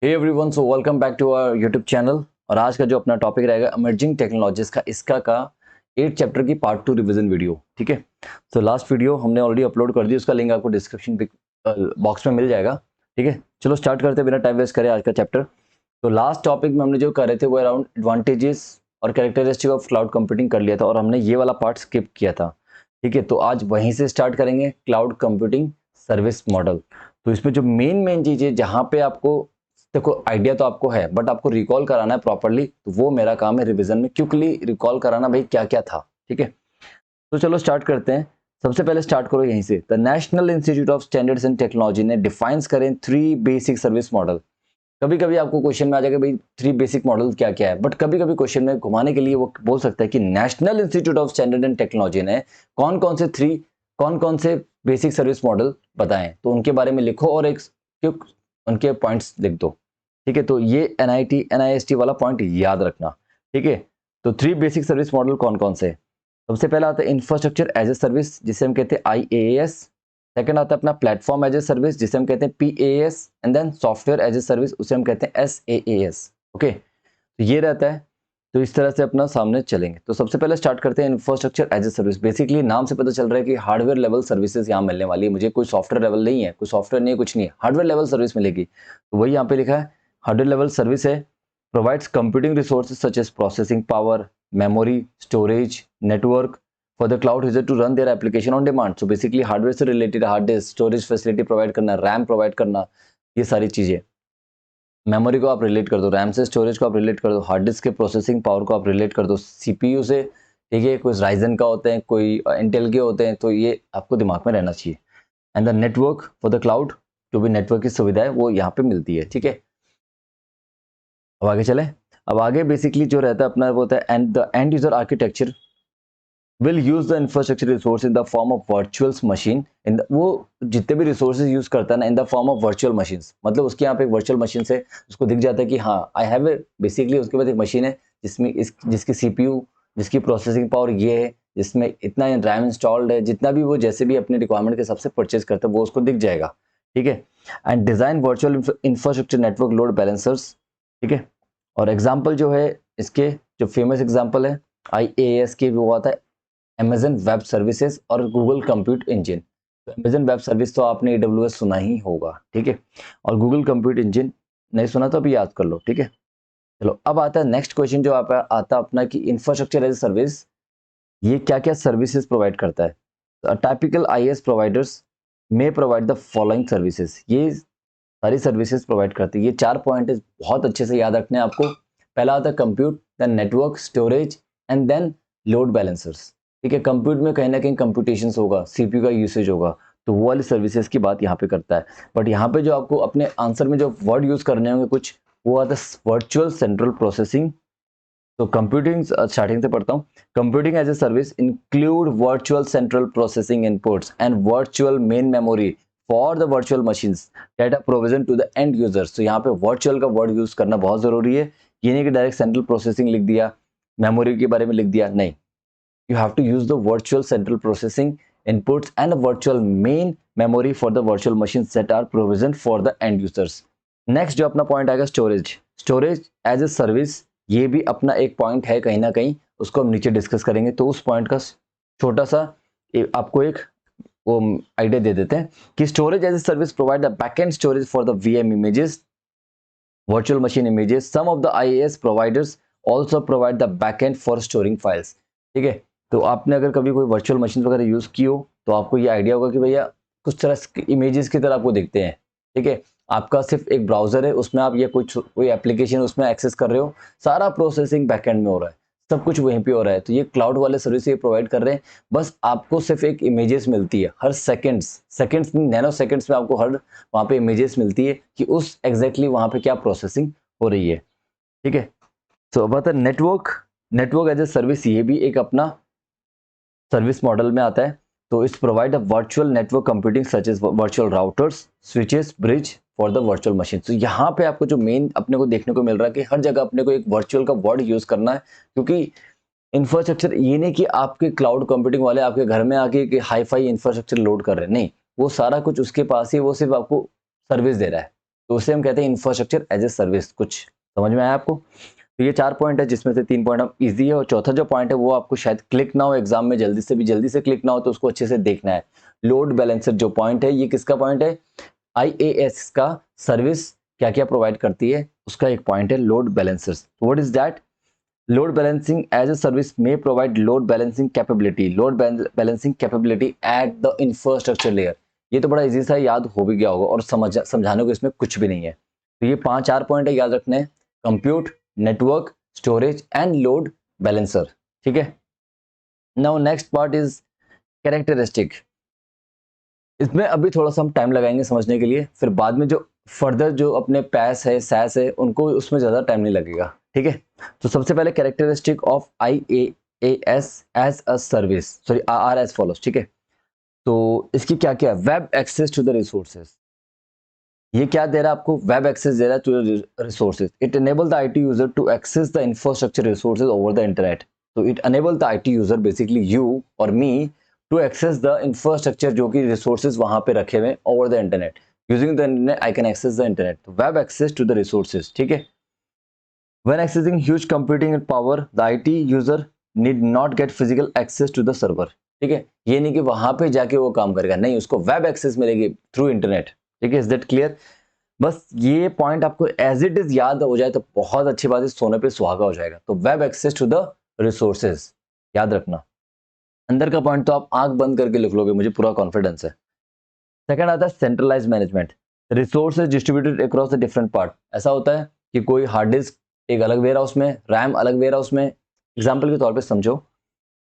Hey everyone, so welcome back to our YouTube channel. और आज का जो अपना टॉपिक रहेगा इमर्जिंग टेक्नोलॉजीज का, इसका का 8 चैप्टर की पार्ट 2 रिवीजन वीडियो। ठीक है, तो लास्ट वीडियो हमने ऑलरेडी अपलोड कर दी, उसका लिंक आपको डिस्क्रिप्शन बॉक्स में मिल जाएगा। ठीक है, चलो स्टार्ट करते हैं बिना टाइम वेस्ट करें आज का चैप्टर। तो लास्ट टॉपिक में हमने जो कर रहे थे वो अराउंड एडवांटेजेस और कैरेक्टरिस्टिक ऑफ क्लाउड कंप्यूटिंग कर लिया था, और हमने ये वाला पार्ट स्किप किया था। ठीक है, तो आज वहीं से स्टार्ट करेंगे, क्लाउड कंप्यूटिंग सर्विस मॉडल। तो इसमें जो मेन चीज़ है, जहाँ पे आपको देखो आइडिया तो आपको है, बट आपको रिकॉल कराना है प्रॉपरली, तो वो मेरा काम है रिवीजन में क्विकली रिकॉल कराना, भाई क्या क्या था। ठीक है, तो चलो स्टार्ट करते हैं। सबसे पहले स्टार्ट करो यहीं से। The national institute of standards and technology ने डिफाइंस करें 3 बेसिक सर्विस मॉडल। कभी कभी आपको क्वेश्चन में आ जाएगा भाई 3 बेसिक मॉडल क्या क्या है, बट कभी कभी क्वेश्चन में घुमाने के लिए वो बोल सकता है कि national institute of standard and technology ने कौन कौन से बेसिक सर्विस मॉडल बताएं, तो उनके बारे में लिखो और एक उनके पॉइंट्स लिख दो। ठीक है, तो ये NIST वाला पॉइंट याद रखना। ठीक है, तो 3 बेसिक सर्विस मॉडल कौन कौन से? सबसे पहला आता है इंफ्रास्ट्रक्चर एज ए सर्विस, जिसे हम कहते हैं IaaS। सेकंड आता है अपना प्लेटफॉर्म एज ए सर्विस, जिसे हम कहते हैं PaaS। And then software as a service, उसे हम कहते हैं SaaS। ओके, तो ये रहता है। तो इस तरह से अपना सामने चलेंगे। तो सबसे पहले स्टार्ट करते हैं infrastructure as a service. Basically नाम से पता चल रहा है कि हार्डवेयर लेवल सर्विसेज यहाँ मिलने वाली है मुझे, कोई सॉफ्टवेयर लेवल नहीं है, कोई सॉफ्टवेयर नहीं है, कुछ नहीं है, हार्डवेयर लेवल सर्विस मिलेगी। तो वही यहाँ पे लिखा है, हार्डवेयर लेवल सर्विस है। Provides computing resources such as processing power, memory, storage, network for the cloud user to run their application on demand. So basically hardware से related hard disk, storage facility provide करना, RAM provide करना, ये सारी चीजें। Memory को आप relate कर दो रैम से, स्टोरेज को आप रिलेट कर दो हार्ड डिस्क के प्रोसेसिंग पावर को आप रिलेट कर दो CPU से। ठीक है, कोई राइजन का होते हैं, कोई इंटेल के होते हैं, तो ये आपको दिमाग में रहना चाहिए। And the network for the cloud, जो भी नेटवर्क की सुविधा है वो यहाँ पे मिलती है। ठीक है, अब आगे चले। अब आगे बेसिकली जो रहता है अपना वो होता है and the end user architecture will use the infrastructure resource in the form of virtual machine in the, वो जितने भी रिसोर्सेज यूज करता है ना, in the form of virtual machines. मतलब उसके यहाँ पे एक वर्चुअल मशीन से उसको दिख जाता है कि हाँ आई हैव ए, बेसिकली उसके बाद एक मशीन है जिसकी CPU, जिसकी प्रोसेसिंग पावर ये है, जिसमें इतना रैम इंस्टॉल्ड है, जितना भी वो जैसे भी अपने रिक्वायरमेंट के हिसाब से परचेज करता है वो उसको दिख जाएगा। ठीक है, and design virtual infrastructure network load balancers. ठीक है, और एग्जाम्पल जो है इसके, जो फेमस एग्जाम्पल है IaaS के, वो आता है Amazon वेब सर्विसेज और गूगल कंप्यूट इंजन। तो Amazon वेब सर्विस तो आपने AWS सुना ही होगा। ठीक है, और गूगल कंप्यूट इंजन नहीं सुना तो अभी याद कर लो। ठीक है, चलो अब आता है नेक्स्ट क्वेश्चन जो आप आता अपना कि इंफ्रास्ट्रक्चर एज ए सर्विस ये क्या क्या सर्विसेज प्रोवाइड करता है। Typical IaaS providers may provide the following services. ये सारी सर्विसेज प्रोवाइड करती है। ये 4 पॉइंट बहुत अच्छे से याद रखने हैं आपको। पहला आता है compute, then network, storage and then load balancers. ठीक है, कंप्यूट में कहीं ना कहीं कंप्यूटेशंस होगा, CPU का यूसेज होगा, तो वो वाली सर्विसेज की बात यहाँ पे करता है। बट यहाँ पे जो आपको अपने आंसर में जो वर्ड यूज करने होंगे कुछ, वो आता है वर्चुअल सेंट्रल प्रोसेसिंग। तो कंप्यूटिंग स्टार्टिंग से पढ़ता हूँ। Computing as a service include virtual central processing inputs and virtual main memory for the virtual machines data provision to the end users. तो यहाँ पे वर्चुअल का वर्ड यूज करना बहुत जरूरी है। ये नहीं कि डायरेक्ट सेंट्रल प्रोसेसिंग लिख दिया, मेमोरी के बारे में लिख दिया, नहीं। You have to use the virtual central processing inputs and a virtual main memory for the virtual machines that are provisioned for the end users. Next जो अपना पॉइंट आएगा स्टोरेज एज ए सर्विस। ये भी अपना एक point है कहीं ना कहीं, उसको हम नीचे डिस्कस करेंगे। तो उस पॉइंट का छोटा सा आपको एक वो आइडिया दे देते हैं कि storage as a service provide the backend storage for the VM images, virtual machine images. Some of the IaaS providers also provide the backend for storing files. ठीक है, तो आपने अगर कभी कोई वर्चुअल मशीन वगैरह यूज की हो तो आपको ये आइडिया होगा कि भैया कुछ तरह इमेजेस की तरह आपको दिखते हैं। ठीक है, आपका सिर्फ एक ब्राउजर है, उसमें आप ये कोई एप्लीकेशन उसमें एक्सेस कर रहे हो, सारा प्रोसेसिंग बैकएंड में हो रहा है, सब कुछ वहीं पे हो रहा है। तो ये क्लाउड वाले सर्विस ये प्रोवाइड कर रहे हैं। बस आपको सिर्फ एक इमेजेस मिलती है हर सेकंड्स नैनो सेकंड्स में आपको हर वहाँ पे इमेजेस मिलती है कि उस एग्जैक्टली वहाँ पे क्या प्रोसेसिंग हो रही है। ठीक है, तो अब आता है नेटवर्क एज ए सर्विस। ये भी एक अपना सर्विस मॉडल में आता है। तो इस provide a virtual network computing such as virtual routers, switches, bridge for the virtual machine. तो यहाँ पे आपको जो मेन अपने को देखने को मिल रहा है कि हर जगह अपने को एक वर्चुअल का वर्ड यूज करना है, क्योंकि इंफ्रास्ट्रक्चर ये नहीं कि आपके क्लाउड कंप्यूटिंग वाले आपके घर में आके हाई फाई इंफ्रास्ट्रक्चर लोड कर रहे हैं, नहीं, वो सारा कुछ उसके पास ही, वो सिर्फ आपको सर्विस दे रहा है। तो उसे हम कहते हैं इंफ्रास्ट्रक्चर एज ए सर्विस। कुछ समझ में आया आपको? तो ये 4 पॉइंट है जिसमें से 3 पॉइंट अब ईजी है और चौथा जो पॉइंट है वो आपको शायद क्लिक ना हो एग्जाम में, जल्दी से क्लिक ना हो, तो उसको अच्छे से देखना है। लोड बैलेंसर जो पॉइंट है ये किसका पॉइंट है? IaaS का सर्विस क्या क्या प्रोवाइड करती है उसका एक पॉइंट है load balancers. What is that? Load balancing as a service may provide load balancing capability, load balancing capability at the infrastructure layer। ये तो बड़ा इजी सा याद हो भी गया होगा और समझाने को इसमें कुछ भी नहीं है। तो ये 4 पॉइंट है याद रखने हैं, compute, network, storage and load balancer. ठीक है, now next part is characteristic. इसमें अभी थोड़ा सा हम टाइम लगाएंगे समझने के लिए, फिर बाद में जो फर्दर जो अपने पैस है सैस है उनको उसमें ज़्यादा टाइम नहीं लगेगा। ठीक है, तो सबसे पहले characteristic of IaaS as a service, sorry are as follows. ठीक है, तो इसकी क्या क्या है? Web access to the resources. ये क्या दे रहा है आपको? वेब एक्सेस दे रहा है to the resources. It enable the IT user to access the infrastructure resources over the internet. तो it enable the IT user, basically you और me, to access the infrastructure जो कि रिसोर्सेज वहां पे रखे हुए over the internet. Using the internet I can access the internet. तो web access to the resources. ठीक है, when accessing huge computing power the IT user need not get physical access to the server। ठीक है, ये नहीं कि वहां पे जाके वो काम करेगा, नहीं, उसको वेब एक्सेस मिलेगी थ्रू इंटरनेट। ठीक है, इज दैट क्लियर? बस ये पॉइंट आपको एज इट इज याद हो जाए तो बहुत अच्छी बात है, सोने पे सुहागा हो जाएगा। तो web access to the resources याद रखना। अंदर का पॉइंट तो आप आंख बंद करके लिख लोगे, मुझे पूरा कॉन्फिडेंस है। सेकंड आता है centralise management. Resources distributed across the different part. ऐसा होता है कि कोई हार्ड डिस्क एक अलग वेयर हाउस में, रैम अलग वेयर हाउस में। एग्जाम्पल के तौर पे समझो,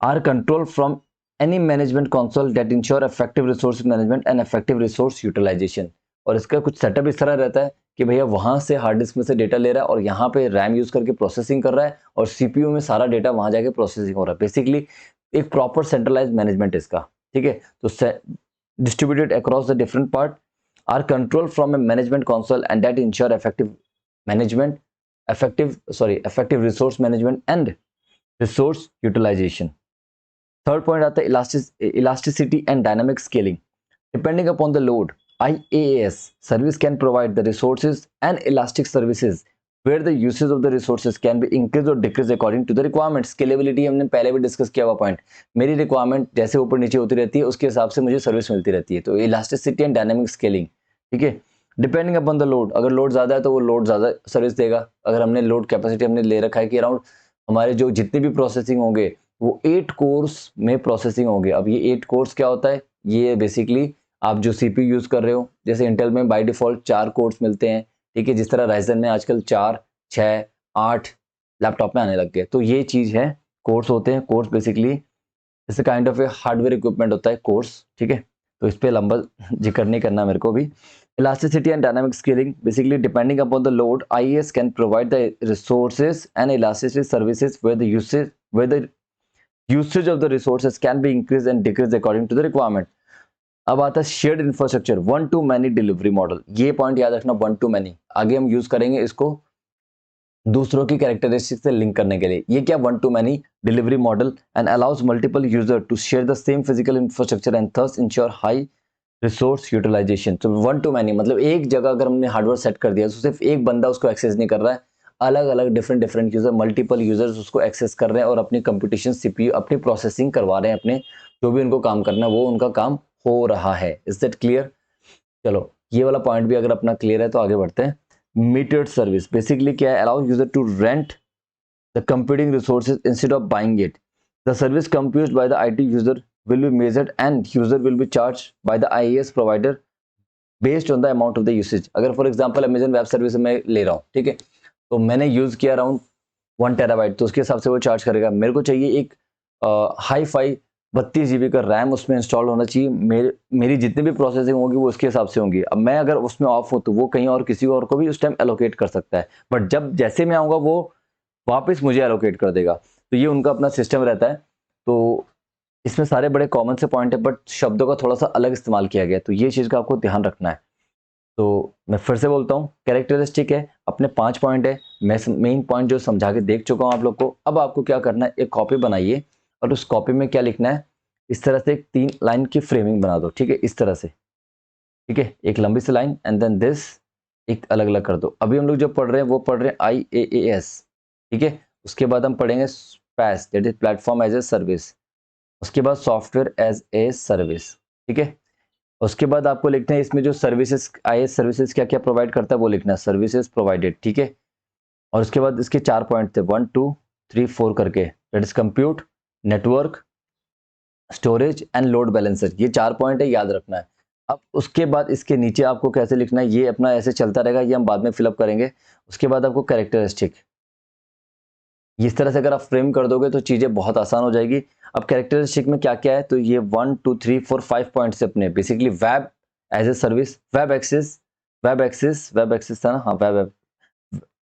are control from any management console that ensure effective resource management and effective resource utilisation. और इसका कुछ सेटअप इस तरह रहता है कि भैया वहां से हार्ड डिस्क में से डेटा ले रहा है और यहाँ पे रैम यूज करके प्रोसेसिंग कर रहा है और CPU में सारा डेटा वहां जाके प्रोसेसिंग हो रहा है। बेसिकली एक प्रॉपर सेंट्रलाइज मैनेजमेंट इसका। ठीक है, तो distributed across the different part are controlled from a management console and that ensure effective resource management and resource utilization। Third point आता है elasticity and dynamic scaling। Depending upon the load, IaaS service can provide the resources and elastic services where the usage of the resources can be increased or decreased according to the requirement। Scalability हमने पहले भी discuss किया हुआ point. मेरी requirement जैसे ऊपर नीचे होती रहती है उसके हिसाब से मुझे सर्विस मिलती रहती है। तो इलास्टिसिटी एंड डायनामिक स्केलिंग। ठीक है, डिपेंडिंग अपॉन द लोड, अगर लोड ज़्यादा है तो वो लोड ज़्यादा सर्विस देगा। अगर हमने लोड कैपेसिटी हमने ले रखा है कि अराउंड हमारे जो जितने भी प्रोसेसिंग होंगे वो 8 कोर्स में प्रोसेसिंग होंगे। अब ये 8 कोर्स क्या होता है? ये बेसिकली आप जो CPU यूज कर रहे हो, जैसे इंटेल में बाय डिफॉल्ट 4 कोर्स मिलते हैं। ठीक है, जिस तरह राइजन में आजकल 4, 6, 8 लैपटॉप में आने लग गए। तो ये चीज है, कोर्स होते हैं। Course basically it's kind of A hardware equipment होता है कोर्स। ठीक है, तो इस पे लंबा जिक्र नहीं करना मेरे को भी। Elasticity and dynamic scaling, basically depending upon the load, IaaS can provide the resources and elasticity services where the usage of the resources can be increased and decreased according to the requirement। अब आता है shared infrastructure, 1 to many delivery model. ये point याद रखना, 1 to many। आगे हम use करेंगे इसको दूसरों की कैरेक्टरिस्टिक से लिंक करने के लिए। ये क्या? 1 to many delivery model and allows multiple user to share the same physical infrastructure and thus ensure high resource utilisation. तो 1 to many मतलब एक जगह अगर हमने हार्डवेयर सेट कर दिया तो सिर्फ एक बंदा उसको एक्सेस नहीं कर रहा है, अलग अलग डिफरेंट यूजर, मल्टीपल यूजर्स उसको एक्सेस कर रहे हैं और अपनी कंप्यूटेशन CPU अपनी प्रोसेसिंग करवा रहे हैं, अपने जो भी उनको काम करना है वो उनका काम हो रहा है। Is that clear? चलो ये वाला पॉइंट भी अगर अपना क्लियर है तो आगे बढ़ते हैं। मीटर्ड सर्विस बेसिकली क्या है? Allow user to rent the computing resources instead of buying it. The service consumed by the IT user will be measured and user will be charged by the IaaS provider based on the amount of the usage। अगर for example Amazon web service में ले रहा हूँ, ठीक है, तो मैंने use किया अराउंड 1 टेराबाइट, तो उसके हिसाब से वो चार्ज करेगा। मेरे को चाहिए एक हाई फाई 32 GB का रैम उसमें इंस्टॉल होना चाहिए, मेरी जितनी भी प्रोसेसिंग होगी वो उसके हिसाब से होंगी। अब मैं अगर उसमें ऑफ हूँ तो वो कहीं और किसी और को भी उस टाइम एलोकेट कर सकता है, बट जब जैसे मैं आऊँगा वो वापस मुझे एलोकेट कर देगा। तो ये उनका अपना सिस्टम रहता है। तो इसमें सारे बड़े कॉमन से पॉइंट है, बट शब्दों का थोड़ा सा अलग इस्तेमाल किया गया, तो ये चीज़ का आपको ध्यान रखना है। तो मैं फिर से बोलता हूँ, कैरेक्टरिस्टिक है, अपने 5 पॉइंट है, मैं मेन पॉइंट जो समझा के देख चुका हूँ आप लोग को। अब आपको क्या करना है, एक कॉपी बनाइए और उस कॉपी में क्या लिखना है, इस तरह से एक 3 लाइन की फ्रेमिंग बना दो। ठीक है, इस तरह से, ठीक है, एक लंबी सी लाइन एंड देन दिस, एक अलग अलग कर दो। अभी हम लोग जो पढ़ रहे हैं वो पढ़ रहे हैं IaaS, ठीक है। उसके बाद हम पढ़ेंगे PaaS, that is platform as a service. उसके बाद सॉफ्टवेयर एज ए सर्विस, ठीक है। उसके बाद आपको लिखना है इसमें जो सर्विसेज, IaaS सर्विसेज क्या क्या प्रोवाइड करता है वो लिखना है, सर्विसेज प्रोवाइडेड, ठीक है। और उसके बाद इसके 4 पॉइंट थे, 1 2 3 4 करके, that is compute, network, storage and load balancer. ये 4 पॉइंट है, याद रखना है। अब उसके बाद इसके नीचे आपको कैसे लिखना है, ये अपना ऐसे चलता रहेगा, ये हम बाद में फिलअप करेंगे। उसके बाद आपको कैरेक्टरिस्टिक, इस तरह से अगर आप फ्रेम कर दोगे तो चीज़ें बहुत आसान हो जाएगी। अब कैरेक्टरिस्टिक में क्या क्या है, तो ये 1 2 3 4 5 पॉइंट्स अपने basically web as a service, web access था ना, हाँ वेब,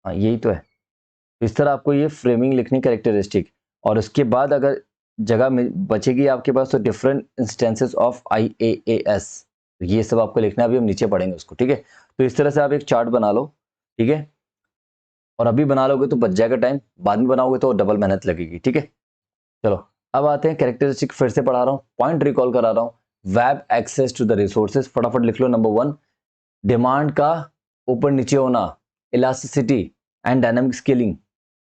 हाँ यही तो है। तो इस तरह आपको ये फ्रेमिंग लिखनी, कैरेक्टरिस्टिक। और उसके बाद अगर जगह में बचेगी आपके पास तो डिफरेंट इंस्टेंसेस ऑफ IaaS, तो ये सब आपको लिखना है, अभी हम नीचे पढ़ेंगे उसको, ठीक है। तो इस तरह से आप एक चार्ट बना लो, ठीक है। और अभी बना लोगे तो बच जाएगा टाइम, बाद में बनाओगे तो डबल मेहनत लगेगी, ठीक है। चलो अब आते हैं कैरेक्टरिस्टिक, फिर से पढ़ा रहा हूँ, पॉइंट रिकॉल करा रहा हूँ। Web access to the resources, फटाफट लिख लो। नंबर 1, डिमांड का ऊपर नीचे होना, इलास्टिसिटी एंड डायनामिक स्केलिंग,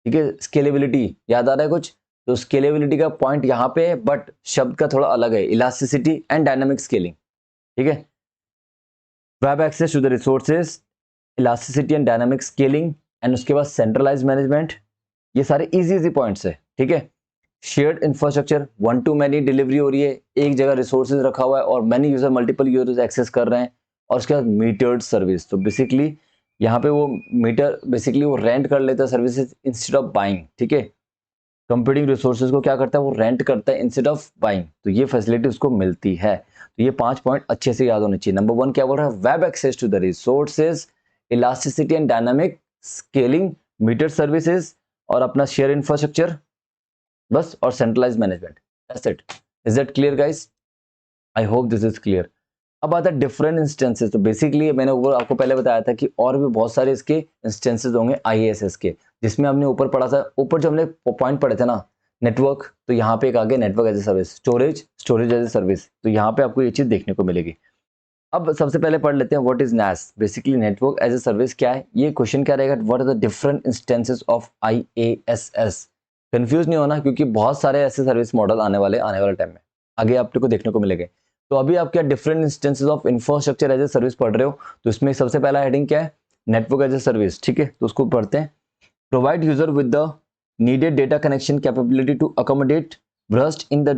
ठीक है। स्केलेबिलिटी याद आ रहा है कुछ, तो स्केलेबिलिटी का पॉइंट यहाँ पे है बट शब्द का थोड़ा अलग है, इलास्टिसिटी एंड डायनामिक स्केलिंग, ठीक है। Web access to the resources, elasticity and dynamic scaling, and उसके बाद सेंट्रलाइज मैनेजमेंट। ये सारे इजी इजी पॉइंट्स है, ठीक है। Shared infrastructure, 1 to many delivery हो रही है, एक जगह रिसोर्सेज रखा हुआ है और many user, multiple users access कर रहे हैं। और उसके बाद मीटर्ड सर्विस, तो बेसिकली यहाँ पे वो मीटर बेसिकली वो रेंट कर लेता है सर्विसेज इंस्टेड ऑफ बाइंग, ठीक है। कंप्यूटिंग रिसोर्सेज को क्या करता है, वो रेंट करता है इंस्टेड ऑफ बाइंग, तो ये फैसिलिटी उसको मिलती है। तो ये 5 पॉइंट अच्छे से याद होने चाहिए। नंबर 1 क्या बोल रहा है, web access to the resources, elasticity and dynamic scaling, meter services, और अपना शेयर इंफ्रास्ट्रक्चर, बस, और centralise management. That's it. Is that clear guys? I hope this is clear. अब आता है डिफरेंट इंस्टेंसेस, तो बेसिकली मैंने ऊपर आपको पहले बताया था कि और भी बहुत सारे इसके इंस्टेंसेस होंगे IaaS के, जिसमें हमने ऊपर पढ़ा था, ऊपर जो हमने पॉइंट पढ़े थे ना, नेटवर्क, तो यहाँ पे एक आगे network as a service, storage as a service, तो यहाँ पे आपको ये चीज देखने को मिलेगी। अब सबसे पहले पढ़ लेते हैं what is NAS, basically network as a service क्या है। ये क्वेश्चन क्या रहेगा, what are the different instances of IaaS। Confuse नहीं होना क्योंकि बहुत सारे ऐसे सर्विस मॉडल आने वाले टाइम में आगे आपको देखने को मिलेंगे। तो अभी आप क्या different instances of infrastructure as a service पढ़ रहे हो, तो इसमें सबसे पहला हेडिंग क्या है, नेटवर्क एज ए सर्विस, ठीक है। तो उसको पढ़ते हैं। Provide user with the needed data connection capability to accommodate burst in the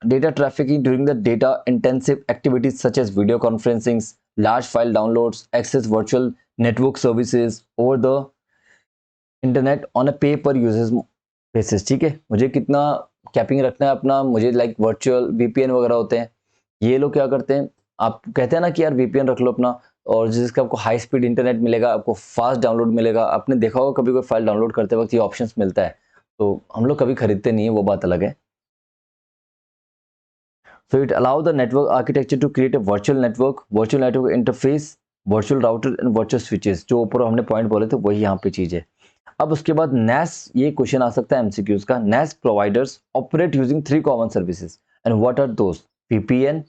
data trafficking during the data intensive activities such as video conferencing, large file downloads, access virtual network services over the internet on a pay per users basis, ठीक है। मुझे कितना capping रखना है अपना, मुझे like virtual VPN वगैरह होते हैं, ये लोग क्या करते हैं, आप कहते हैं ना कि यार VPN रख लो अपना, और जिसका आपको हाई स्पीड इंटरनेट मिलेगा, आपको फास्ट डाउनलोड मिलेगा। आपने देखा होगा कभी कोई फाइल डाउनलोड करते वक्त ये ऑप्शंस मिलता है, तो हम लोग कभी खरीदते नहीं है, वो बात अलग है। So it allow the network architecture to create a virtual network interface, virtual router and virtual switches, जो ऊपर हमने पॉइंट बोले थे वही यहाँ पे चीज है। अब उसके बाद NAS, ये क्वेश्चन आ सकता है MCQs का। NAS providers operate using 3 common services and what are those, VPN,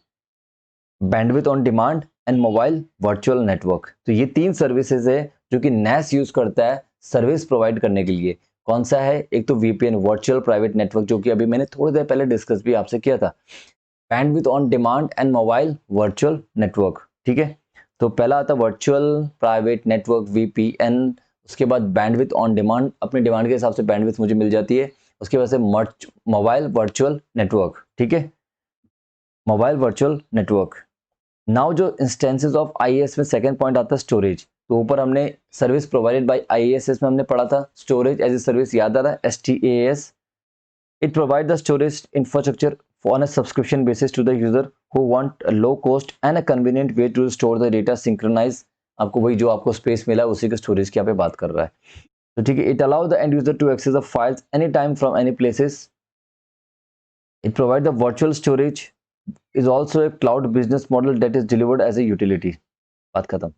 bandwidth on demand and mobile virtual network. तो ये 3 सर्विसेज है जो कि NAS यूज करता है सर्विस प्रोवाइड करने के लिए। कौन सा है, एक तो VPN, वर्चुअल प्राइवेट नेटवर्क, जो कि अभी मैंने थोड़ी देर पहले डिस्कस भी आपसे किया था। Bandwidth on demand and mobile virtual network, ठीक है। तो पहला आता है वर्चुअल प्राइवेट नेटवर्क VPN, उसके बाद बैंडविड्थ ऑन डिमांड, अपनी डिमांड के हिसाब से बैंडविड्थ मुझे मिल जाती है। उसके बाद से मोबाइल वर्चुअल नेटवर्क, ठीक है, मोबाइल वर्चुअल नेटवर्क। नाउ जो इंस्टेंसेस ऑफ IaaS में सेकंड पॉइंट आता है स्टोरेज, तो ऊपर हमने सर्विस प्रोवाइडेड बाय IaaS में हमने पढ़ा था स्टोरेज एज ए सर्विस, याद आ रहा है, STaaS। It provide the storage infrastructure on a subscription basis to the user who want a low cost and a convenient way to store the data synchronize। आपको वही जो आपको space मिला है उसी के स्टोरेज की यहाँ पे बात कर रहा है, तो ठीक है। It allow the end user to access the files any time from any places. It provide the virtual storage, is also a cloud business model that is delivered as a utility. बात खत्म।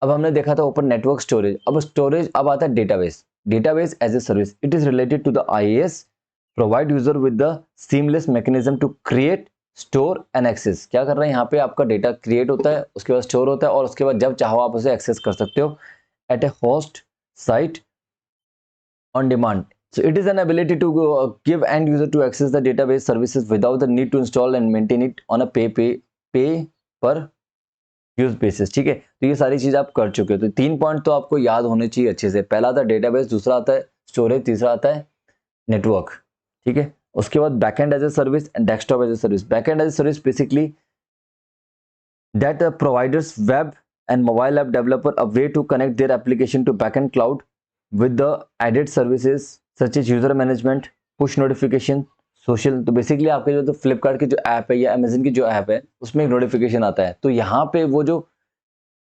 अब हमने देखा था ऊपर network storage, अब storage, अब आता है database as a service. It is related to the IaaS, provide user with the seamless mechanism to create, store and access. क्या कर रहे हैं यहाँ पे, आपका डेटा क्रिएट होता है, उसके बाद स्टोर होता है और उसके बाद जब चाहो आप उसे एक्सेस कर सकते हो at a host site on demand. So it is an ability to give end user to access the database services without the need to install and maintain it on a pay per use basis. ठीक है, तो ये सारी चीज आप कर चुके हो। तो 3 पॉइंट तो आपको याद होने चाहिए अच्छे से। पहला आता है डेटाबेस, दूसरा आता है स्टोरेज, तीसरा आता है नेटवर्क। ठीक है, उसके बाद backend as a service and desktop as a service. Backend as a service basically that providers web and mobile app developer a way to connect their application to backend cloud with the added services such as user management, push notification, social। तो basically आपके जो तो फ्लिपकार्ट की जो app है या Amazon की जो ऐप है उसमें एक नोटिफिकेशन आता है। तो यहाँ पे वो जो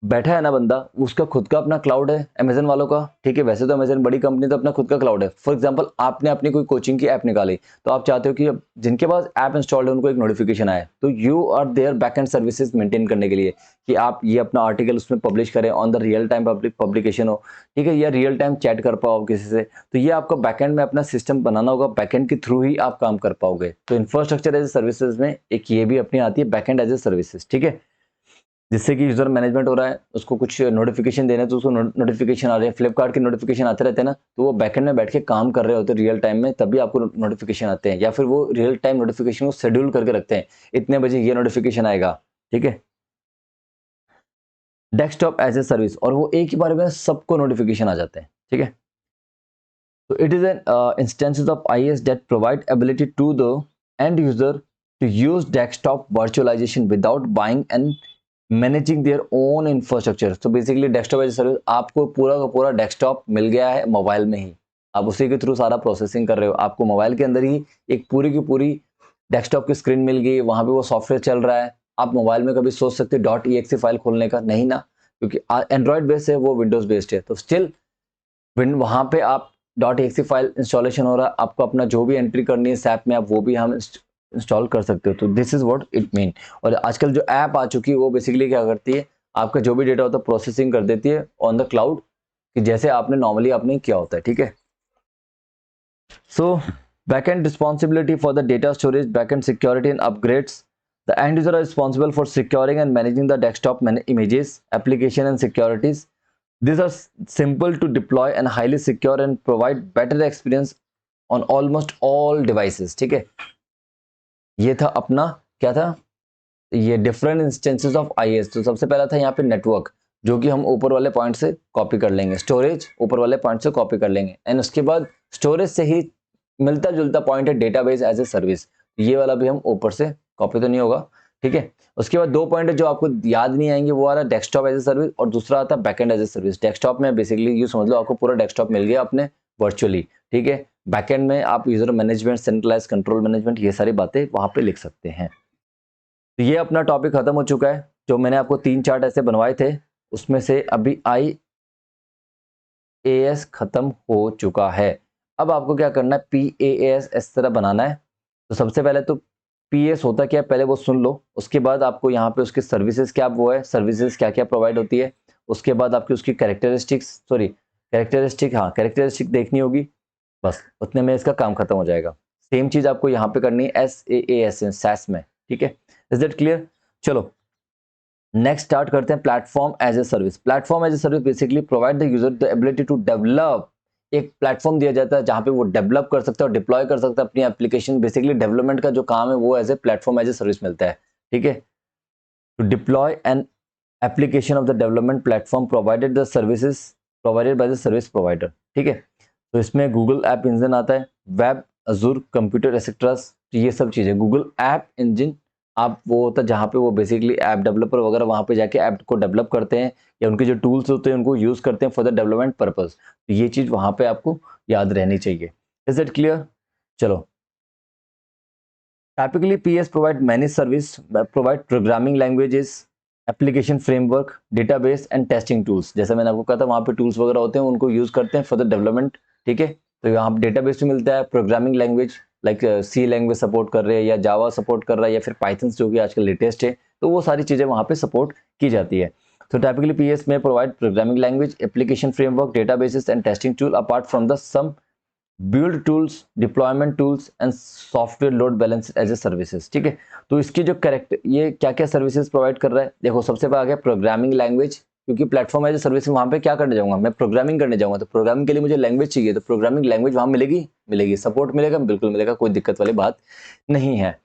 बैठा है ना बंदा, उसका खुद का अपना क्लाउड है अमेजन वालों का। ठीक है, वैसे तो अमेजन बड़ी कंपनी तो अपना खुद का क्लाउड है। फॉर एग्जांपल आपने अपनी कोई कोचिंग की ऐप निकाली, तो आप चाहते हो कि जिनके पास ऐप इंस्टॉल्ड है उनको एक नोटिफिकेशन आए, तो you are there backend services maintain करने के लिए कि आप ये अपना आर्टिकल उसमें पब्लिश करें on the real time publication हो। ठीक है, या रियल टाइम चैट कर पाओ किसी से, तो ये आपको बैकएंड में अपना सिस्टम बनाना होगा, बैकएंड के थ्रू ही आप काम कर पाओगे। तो इंफ्रास्ट्रक्चर एज ए सर्विसेज में एक ये भी अपनी आती है बैकएंड एज ए सर्विसेज। ठीक है, जिससे कि यूजर मैनेजमेंट हो रहा है, उसको कुछ नोटिफिकेशन देना है तो उसको नोटिफिकेशन आ रहे हैं। फ्लिपकार्ट के नोटिफिकेशन आते रहते हैं ना, तो वो बैकएंड में बैठ के काम कर रहे होते हैं रियल टाइम में, तभी आपको नोटिफिकेशन आते हैं। या फिर वो रियल टाइम नोटिफिकेशन को शेड्यूल करके रखते हैं, इतने बजे ये नोटिफिकेशन आएगा। ठीक है, डेस्कटॉप एज ए सर्विस, और वो एक ही बार में सबको नोटिफिकेशन आ जाते हैं। ठीक है, तो it is an instances of IaaS that provide ability to the end user to use desktop virtualization without buying and managing their own infrastructure. तो basically desktop as a service, आपको पूरा का पूरा डेस्कटॉप मिल गया है मोबाइल में ही, आप उसी के थ्रू सारा प्रोसेसिंग कर रहे हो। आपको मोबाइल के अंदर ही एक पूरी की पूरी डेस्कटॉप की स्क्रीन मिल गई, वहां पे वो सॉफ्टवेयर चल रहा है। आप मोबाइल में कभी सोच सकते हो .exe फाइल खोलने का? नहीं ना, क्योंकि एंड्रॉइड बेस्ड है, वो विंडोज बेस्ड है। तो स्टिल वहां पे आप .exe फाइल इंस्टॉलेशन हो रहा है, आपको अपना जो भी एंट्री करनी है सैप में, आप वो भी हम इंस्टॉल कर सकते हो। तो this is what it mean. और आजकल जो ऐप आ चुकी है वो बेसिकली क्या करती है, आपका जो भी डेटा होता है प्रोसेसिंग कर देती है ऑन द क्लाउड, कि जैसे आपने नॉर्मली आपने किया होता है। ठीक है, so backend responsibility for the data storage, backend security and upgrades. The end user is responsible for securing and managing the desktop images, application and securities. These are simple to deploy and highly secure and provide better experience on almost all devices. ठीक है, ये था अपना क्या था, ये different instances of IAS. तो सबसे पहला था यहाँ पे नेटवर्क, जो कि हम ऊपर वाले पॉइंट से कॉपी कर लेंगे। स्टोरेज ऊपर वाले पॉइंट से कॉपी कर लेंगे, एंड उसके बाद स्टोरेज से ही मिलता जुलता पॉइंट है डेटाबेस एज ए सर्विस। ये वाला भी हम ऊपर से कॉपी तो नहीं होगा। ठीक है, उसके बाद 2 पॉइंट है जो आपको याद नहीं आएंगे, वो आ रहा है डेस्कटॉप एज ए सर्विस और दूसरा आता है backend as a service. Desktop में बेसिकली यू समझ लो आपको पूरा डेस्कटॉप मिल गया अपने वर्चुअली। ठीक है, बैकएंड में आप user management, centralise control management, ये सारी बातें वहां पे लिख सकते हैं। तो ये अपना टॉपिक खत्म हो चुका है। जो मैंने आपको 3 चार्ट ऐसे बनवाए थे, उसमें से अभी IAS खत्म हो चुका है। अब आपको क्या करना है, PAS इस तरह बनाना है। तो सबसे पहले तो PS होता क्या है पहले वो सुन लो, उसके बाद आपको यहाँ पे उसकी सर्विसेज क्या वो है, सर्विसेज क्या क्या प्रोवाइड होती है, उसके बाद आपकी उसकी कैरेक्टरिस्टिक देखनी होगी। बस उतने में इसका काम खत्म हो जाएगा। सेम चीज आपको यहाँ पे करनी है SaaS में। ठीक है, इज दैट क्लियर? चलो नेक्स्ट स्टार्ट करते हैं platform as a service. Platform as a service basically provide the user the ability to develop. एक प्लेटफॉर्म दिया जाता है जहां पे वो डेवलप कर सकता है और डिप्लॉय कर सकता है अपनी एप्लीकेशन। बेसिकली डेवलपमेंट का जो काम है वो as a platform as a service मिलता है। ठीक है, to deploy an application of the development platform provided the services provided by the service provider. ठीक है, तो इसमें गूगल ऐप इंजन आता है, वेब, अजूर, कंप्यूटर एक्सेट्रा, ये सब चीजें। गूगल ऐप इंजन आप वो होता है जहाँ पे वो बेसिकली ऐप डेवलपर वगैरह वहाँ पे जाके ऐप को डेवलप करते हैं, या उनके जो टूल्स होते हैं उनको यूज करते हैं फॉर द डेवलपमेंट पर्पस। तो ये चीज वहाँ पे आपको याद रहनी चाहिए। Is it clear? चलो, typically PS provide many service, provide programming languages, application framework, database and testing tools. जैसे मैंने आपको कहा था वहाँ पे टूल्स वगैरह होते हैं, उनको यूज करते हैं फॉर द डेवलपमेंट। ठीक है, तो यहाँ डेटाबेस भी मिलता है, programming language like C language support कर रहे हैं, या जावा सपोर्ट कर रहा है, या फिर पाइथन जो कि आजकल लेटेस्ट है, तो वो सारी चीजें वहाँ पे सपोर्ट की जाती है। तो टाइपिकली PS में provide programming language, application framework, databases and testing tool apart from the some build tools, deployment tools and software load balance as a services. ठीक है, तो इसकी जो करेक्ट ये क्या क्या सर्विसेज प्रोवाइड कर रहा है, देखो सबसे पहले आ गया प्रोग्रामिंग लैंग्वेज, क्योंकि प्लेटफॉर्म एज ए सर्विस वहां पे क्या करने जाऊंगा, मैं प्रोग्रामिंग करने जाऊंगा, तो प्रोग्रामिंग के लिए मुझे लैंग्वेज चाहिए, तो प्रोग्रामिंग लैंग्वेज वहां मिलेगी, मिलेगी। सपोर्ट मिलेगा, बिल्कुल मिलेगा, कोई दिक्कत वाली बात नहीं है।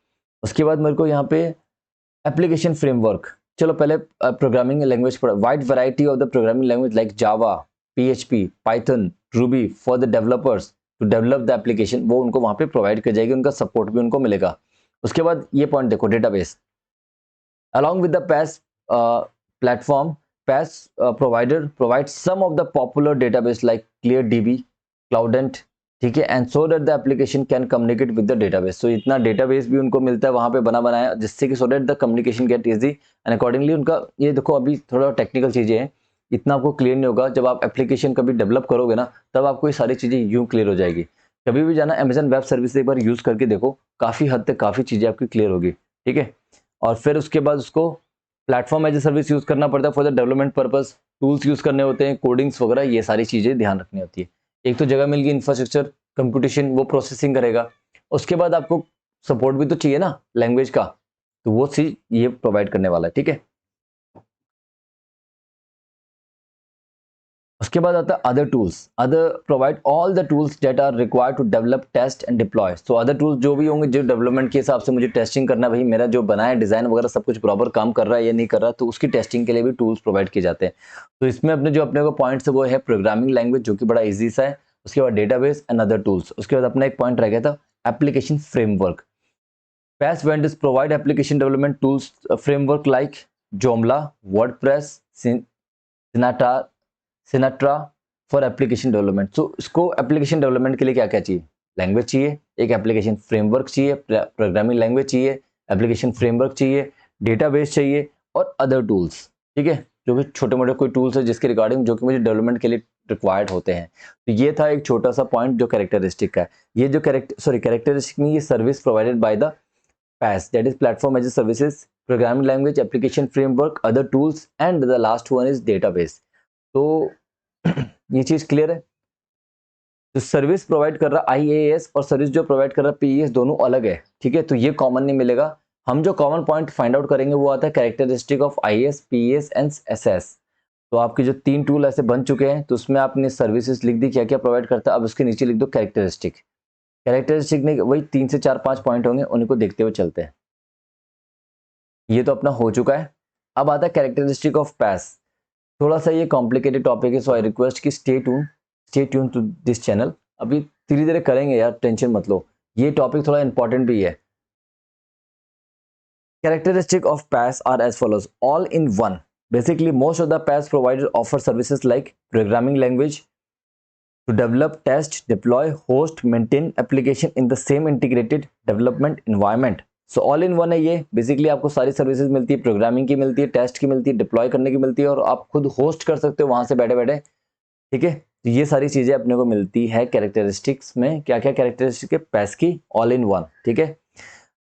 उसके बाद मेरे को यहाँ पे एप्लीकेशन फ्रेमवर्क, चलो पहले प्रोग्रामिंग लैंग्वेज पर, wide variety of the programming language like Java, PHP, Python, Ruby for the developers to develop the application, वो उनको वहां पे प्रोवाइड कर जाएगी, उनका सपोर्ट भी उनको मिलेगा। उसके बाद ये पॉइंट देखो, database along with the PaaS platform, PaaS provider provides some of the popular database like ClearDB, Cloudent, ठीक है, and so that the application can communicate with the database. So इतना डेटाबेस भी उनको मिलता है वहां पे बना बनाया, जिससे कि सो that the communication gate easy and accordingly उनका, ये देखो अभी थोड़ा टेक्निकल चीजें हैं, इतना आपको क्लियर नहीं होगा, जब आप एप्लीकेशन कभी डेवलप करोगे ना तब आपको ये सारी चीजें यूं क्लियर हो जाएगी। कभी भी जाना अमेजन वेब सर्विस एक बार यूज करके देखो, काफी हद तक काफी चीजें आपकी क्लियर होगी। ठीक है, और फिर उसके बाद उसको platform as a service use करना पड़ता है for the development purpose, tools use करने होते हैं, कोडिंग्स वगैरह, ये सारी चीजें ध्यान रखनी होती है। एक तो जगह मिल गई इंफ्रास्ट्रक्चर, कंप्यूटेशन, वो प्रोसेसिंग करेगा, उसके बाद आपको सपोर्ट भी तो चाहिए ना लैंग्वेज का, तो वो चीज ये प्रोवाइड करने वाला है। ठीक है, उसके बाद आता है other tools, other provide all the tools that are required to develop, test and deploy. So other tools जो भी होंगे, जो डेवलपमेंट के हिसाब से मुझे टेस्टिंग करना है, भाई मेरा जो बना है डिजाइन वगैरह सब कुछ बराबर काम कर रहा है या नहीं कर रहा, तो उसकी टेस्टिंग के लिए भी टूल्स प्रोवाइड किए जाते हैं। तो इसमें अपने को पॉइंट्स है वो है प्रोग्रामिंग लैंग्वेज, जो कि बड़ा ईजी सा है, उसके बाद डेटाबेस एंड अदर टूल्स, उसके बाद अपना एक पॉइंट रह गया था application framework. PaaS vendors provide application development tools framework like Joomla, WordPress, Sinatra, Sinatra for application development. So इसको एप्लीकेशन डेवलपमेंट के लिए क्या क्या चाहिए, लैंग्वेज चाहिए, एक एप्लीकेशन फ्रेमवर्क चाहिए, प्रोग्रामिंग लैंग्वेज चाहिए, एप्लीकेशन फ्रेमवर्क चाहिए, डेटाबेस चाहिए और अदर टूल्स। ठीक है, जो कि छोटे मोटे कोई टूल्स है जिसके रिगार्डिंग जो कि मुझे डेवलपमेंट के लिए रिक्वायर्ड होते हैं। तो ये था एक छोटा सा पॉइंट जो कैरेक्टरिस्टिक का है। ये जो कैरेक्टरिस्टिक नहीं, ये service provided by the PaaS, that is platform as a services, programming language, application framework, other tools, and the last one is database। तो ये चीज क्लियर है। तो सर्विस प्रोवाइड कर रहा IaaS और सर्विस जो प्रोवाइड कर रहा PaaS दोनों अलग है। ठीक है, तो ये कॉमन नहीं मिलेगा। हम जो कॉमन पॉइंट फाइंड आउट करेंगे वो आता है characteristic of IaaS, PaaS and SS। तो आपके जो 3 टूल ऐसे बन चुके हैं, तो उसमें आपने सर्विसेज लिख दी क्या क्या प्रोवाइड करता है, अब उसके नीचे लिख दो कैरेक्टरिस्टिक। कैरेक्टरिस्टिक में वही 3 से 4-5 पॉइंट होंगे, उन्हीं को देखते हुए चलते हैं। ये तो अपना हो चुका है। अब आता है कैरेक्टरिस्टिक ऑफ PaaS। थोड़ा सा ये कॉम्प्लिकेटेड टॉपिक है, सो आई रिक्वेस्ट कि stay tune to this channel. अभी धीरे धीरे करेंगे यार, टेंशन मत लो, ये टॉपिक थोड़ा इंपॉर्टेंट भी है। Characteristic of PaaS are as follows: all in one. Basically, most of the PaaS providers offer services like programming language to develop, test, deploy, host, maintain application in the same integrated development environment. So all in one है ये। Basically आपको सारी services मिलती है, programming की मिलती है, test की मिलती है, डिप्लॉय करने की मिलती है, और आप खुद होस्ट कर सकते हो वहां से बैठे बैठे। ठीक है, तो ये सारी चीजें अपने को मिलती है कैरेक्टरिस्टिक्स में। क्या क्या कैरेक्टरिस्टिक है PaaS की, ऑल इन वन। ठीक है,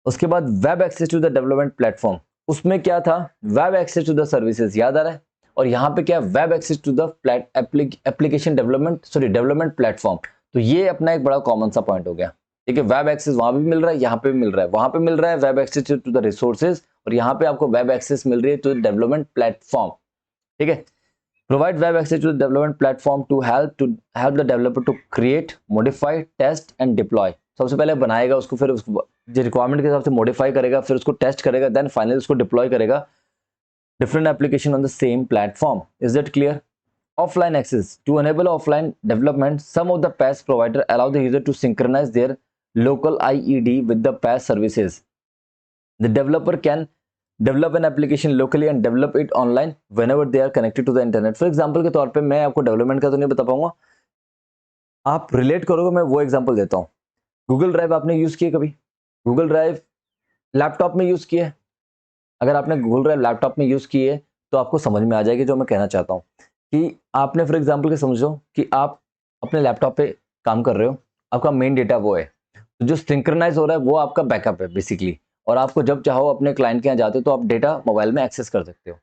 उसके बाद web access to the development platform, उसमें क्या था, web access to the services, याद आ रहा है। और यहाँ पे क्या, web access to the application development platform. तो ये अपना एक बड़ा कॉमन सा पॉइंट हो गया। ठीक है, वेब एक्सेस वहां भी मिल रहा है, यहाँ पे भी मिल रहा है, वहां पे मिल रहा है web access to the resources, और यहाँ पे आपको वेब एक्सेस मिल रही है टू डेवलपमेंट प्लेटफॉर्म। ठीक है, provide web access to the development platform to help the developer to create, modify, test and deploy. सबसे पहले बनाएगा उसको, फिर उसको जो रिक्वायरमेंट के हिसाब से मॉडिफाई करेगा, फिर उसको टेस्ट करेगा, देन फाइनली उसको डिप्लॉय करेगा different application on the same platform. Is that clear? Offline access. To enable offline development, some of the PaaS provider allow the user to synchronize their local IED with the PaaS services. The developer can develop an application locally and develop it online whenever they are connected to the internet. For example के तौर पे मैं आपको development का तो नहीं बता पाऊंगा, आप रिलेट करोगे, मैं वो एग्जांपल देता हूँ। गूगल ड्राइव आपने यूज किया कभी? गूगल ड्राइव लैपटॉप में यूज किया है? अगर आपने गूगल ड्राइव लैपटॉप में यूज की है तो आपको समझ में आ जाएगी जो मैं कहना चाहता हूँ, कि आपने फॉर एग्जांपल के समझो कि आप अपने लैपटॉप पे काम कर रहे हो, आपका मेन डेटा वो है, तो जो सिंक्रोनाइज हो रहा है वो आपका बैकअप है बेसिकली, और आपको जब चाहो अपने क्लाइंट के यहाँ जाते हो तो आप डेटा मोबाइल में एक्सेस कर सकते हो।